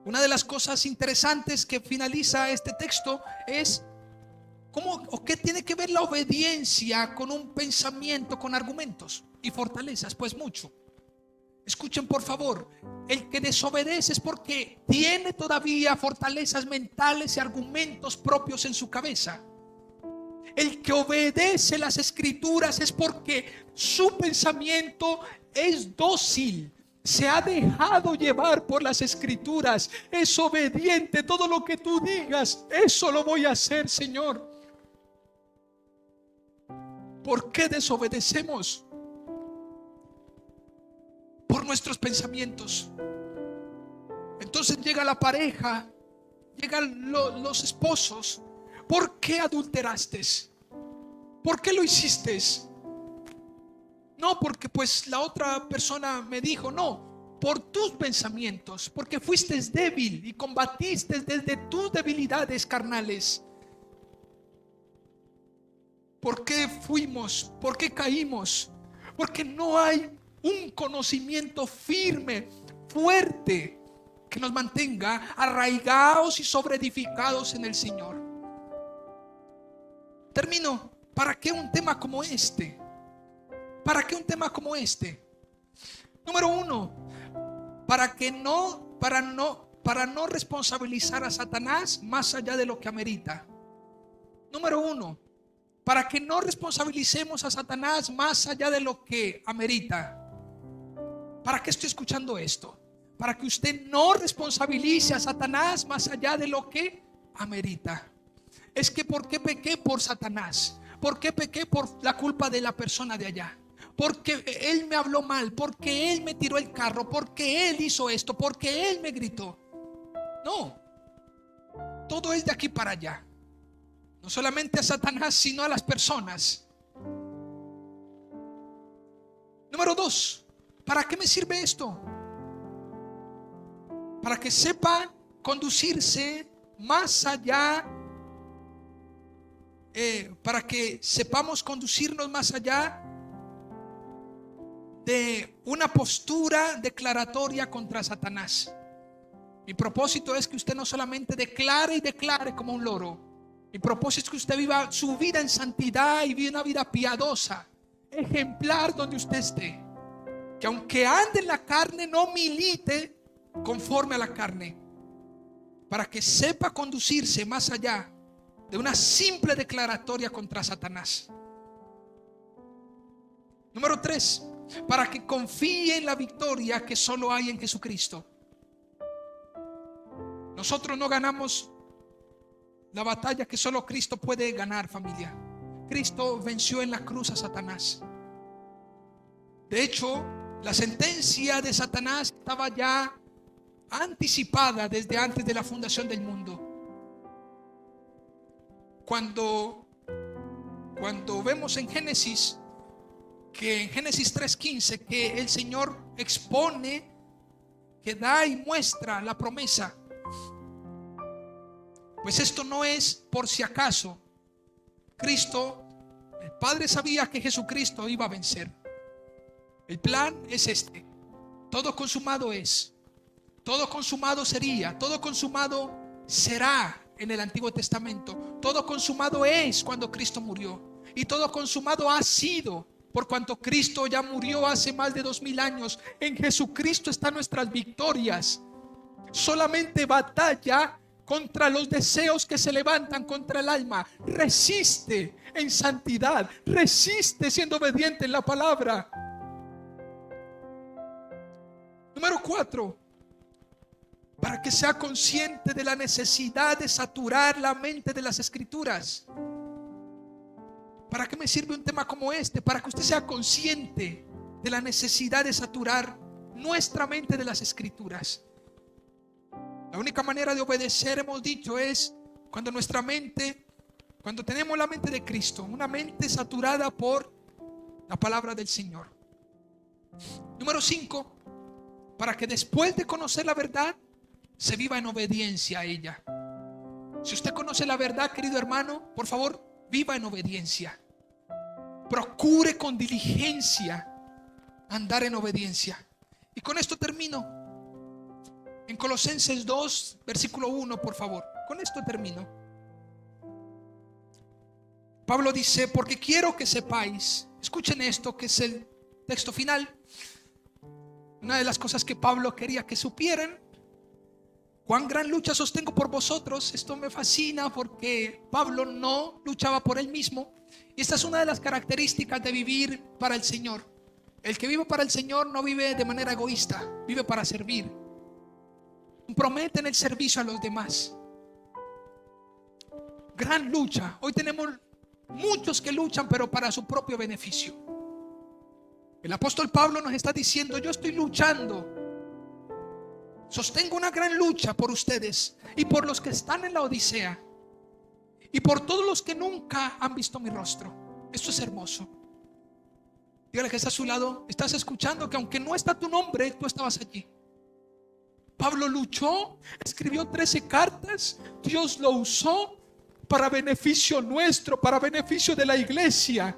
Una de las cosas interesantes que finaliza este texto es ¿cómo o qué tiene que ver la obediencia con un pensamiento, con argumentos y fortalezas? Pues mucho. Escuchen por favor, el que desobedece es porque tiene todavía fortalezas mentales y argumentos propios en su cabeza. El que obedece las escrituras es porque su pensamiento es dócil. Se ha dejado llevar por las escrituras, es obediente. Todo lo que tú digas, eso lo voy a hacer, Señor. ¿Por qué desobedecemos? Por nuestros pensamientos. Entonces llega la pareja, llegan los esposos. ¿Por qué adulteraste? ¿Por qué lo hiciste? No, porque pues la otra persona me dijo. No, por tus pensamientos, porque fuiste débil y combatiste desde tus debilidades carnales. ¿Por qué fuimos? ¿Por qué caímos? Porque no hay un conocimiento firme, fuerte, que nos mantenga arraigados y sobreedificados en el Señor. Termino. ¿Para qué un tema como este? ¿Para qué un tema como este? Número uno, para no responsabilizar a Satanás más allá de lo que amerita. Número uno, para que no responsabilicemos a Satanás más allá de lo que amerita. ¿Para qué estoy escuchando esto? Para que usted no responsabilice a Satanás más allá de lo que amerita. Es que ¿por qué pequé por Satanás? ¿Por qué pequé por la culpa de la persona de allá? Porque él me habló mal, porque él me tiró el carro, porque él hizo esto, porque él me gritó. No, todo es de aquí para allá. No solamente a Satanás, sino a las personas. Número 2, ¿para qué me sirve esto? Para que sepan conducirse más allá, para que sepamos conducirnos más allá de una postura declaratoria contra Satanás. Mi propósito es que usted no solamente declare y declare como un loro. Mi propósito es que usted viva su vida en santidad y viva una vida piadosa, ejemplar donde usted esté. Que aunque ande en la carne, no milite conforme a la carne, para que sepa conducirse más allá de una simple declaratoria contra Satanás. Número 3, para que confíe en la victoria que solo hay en Jesucristo. Nosotros no ganamos la batalla que solo Cristo puede ganar, familia. Cristo venció en la cruz a Satanás. De hecho, la sentencia de Satanás estaba ya anticipada desde antes de la fundación del mundo. Cuando vemos en Génesis, que en Génesis 3:15, que el Señor expone, que da y muestra la promesa, pues esto no es por si acaso. Cristo, el Padre sabía que Jesucristo iba a vencer. El plan es este: todo consumado es, todo consumado sería, todo consumado será en el Antiguo Testamento. Todo consumado es cuando Cristo murió, y todo consumado ha sido por cuanto Cristo ya murió hace más de 2000 años. En Jesucristo están nuestras victorias. Solamente batalla contra los deseos que se levantan contra el alma. Resiste en santidad, resiste siendo obediente en la palabra. Número 4, para que sea consciente de la necesidad de saturar la mente de las Escrituras. ¿Para qué me sirve un tema como este? Para que usted sea consciente de la necesidad de saturar nuestra mente de las Escrituras. La única manera de obedecer, hemos dicho, es cuando nuestra mente, cuando tenemos la mente de Cristo, una mente saturada por la palabra del Señor. Número 5, para que después de conocer la verdad, se viva en obediencia a ella. Si usted conoce la verdad, querido hermano, por favor, viva en obediencia. Procure con diligencia andar en obediencia. Y con esto termino. En Colosenses 2, versículo 1, por favor. Con esto termino. Pablo dice: porque quiero que sepáis, escuchen esto, que es el texto final. Una de las cosas que Pablo quería que supieran: cuán gran lucha sostengo por vosotros. Esto me fascina porque Pablo no luchaba por él mismo. Y esta es una de las características de vivir para el Señor. El que vive para el Señor no vive de manera egoísta, vive para servir. Compromete en el servicio a los demás. Gran lucha. Hoy tenemos muchos que luchan, pero para su propio beneficio. El apóstol Pablo nos está diciendo: yo estoy luchando. Sostengo una gran lucha por ustedes y por los que están en la Odisea y por todos los que nunca han visto mi rostro. Esto es hermoso. Dígale que está a su lado: estás escuchando que aunque no está tu nombre, tú estabas allí. Pablo luchó, escribió 13 cartas. Dios lo usó para beneficio nuestro, para beneficio de la iglesia.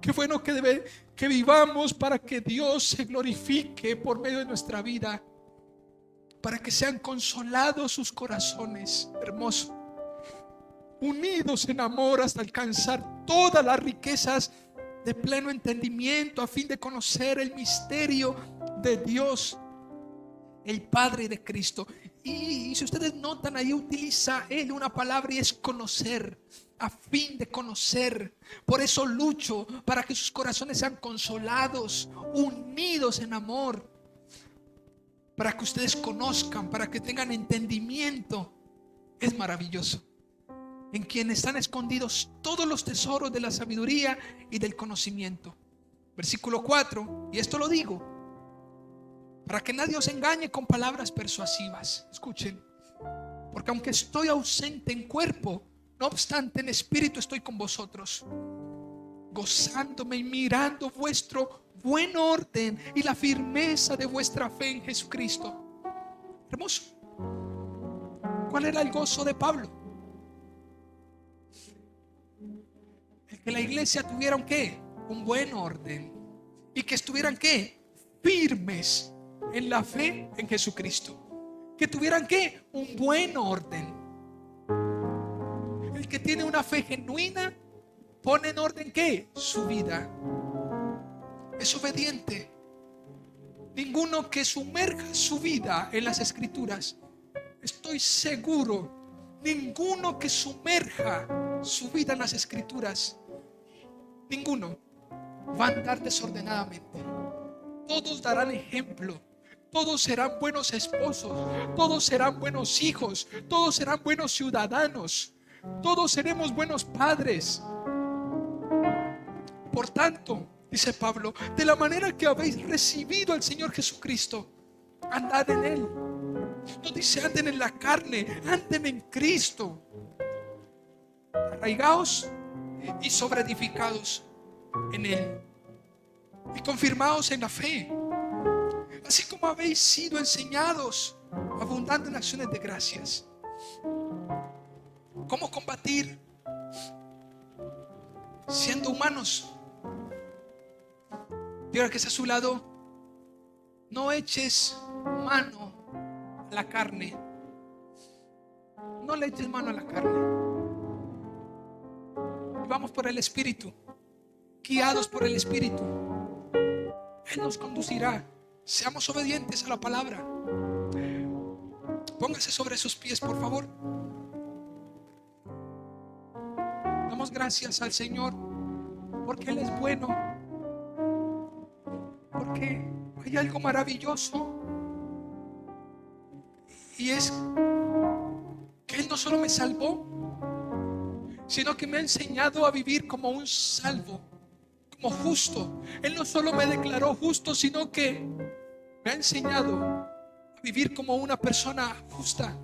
Qué bueno que vivamos para que Dios se glorifique por medio de nuestra vida, para que sean consolados sus corazones. Hermoso. Unidos en amor hasta alcanzar todas las riquezas de pleno entendimiento, a fin de conocer el misterio de Dios, el Padre de Cristo. Y si ustedes notan, ahí utiliza él una palabra, y es conocer, a fin de conocer. Por eso lucho, para que sus corazones sean consolados, unidos en amor. para que ustedes conozcan, para que tengan entendimiento. Es maravilloso. En quien están escondidos todos los tesoros de la sabiduría y del conocimiento. Versículo 4, y esto lo digo para que nadie os engañe con palabras persuasivas. Escuchen, porque aunque estoy ausente en cuerpo, no obstante en espíritu estoy con vosotros, gozándome y mirando vuestro buen orden y la firmeza de vuestra fe en Jesucristo. Hermoso. ¿Cuál era el gozo de Pablo? El que la iglesia tuviera un buen orden, y que estuvieran firmes en la fe en Jesucristo, que tuvieran un buen orden. El que tiene una fe genuina pone en orden su vida, es obediente. Ninguno que sumerja su vida en las Escrituras, estoy seguro, ninguno que sumerja su vida en las Escrituras, ninguno va a andar desordenadamente. Todos darán ejemplo, todos serán buenos esposos, todos serán buenos hijos, todos serán buenos ciudadanos, todos seremos buenos padres. Por tanto, dice Pablo, de la manera que habéis recibido al Señor Jesucristo, andad en Él. No dice anden en la carne, anden en Cristo, arraigados y sobreedificados en Él, y confirmados en la fe, así como habéis sido enseñados, abundando en acciones de gracias. ¿Cómo combatir siendo humanos? Diga que está a su lado, no eches mano a la carne. No le eches mano a la carne. Vamos por el Espíritu, guiados por el Espíritu. Él nos conducirá. Seamos obedientes a la palabra. Póngase sobre sus pies, por favor. Damos gracias al Señor porque Él es bueno, porque hay algo maravilloso, y es que Él no solo me salvó, sino que me ha enseñado a vivir como un salvo, como justo. Él no solo me declaró justo, sino que me ha enseñado a vivir como una persona justa.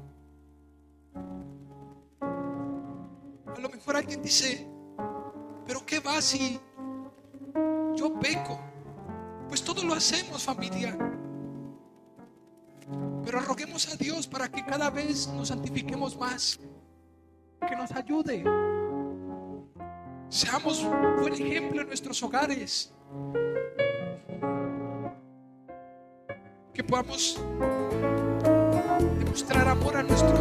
A lo mejor alguien dice, pero ¿qué va si yo peco? Pues todo lo hacemos, familia. Pero roguemos a Dios para que cada vez nos santifiquemos más, que nos ayude. Seamos buen ejemplo en nuestros hogares, que podamos demostrar amor a nuestros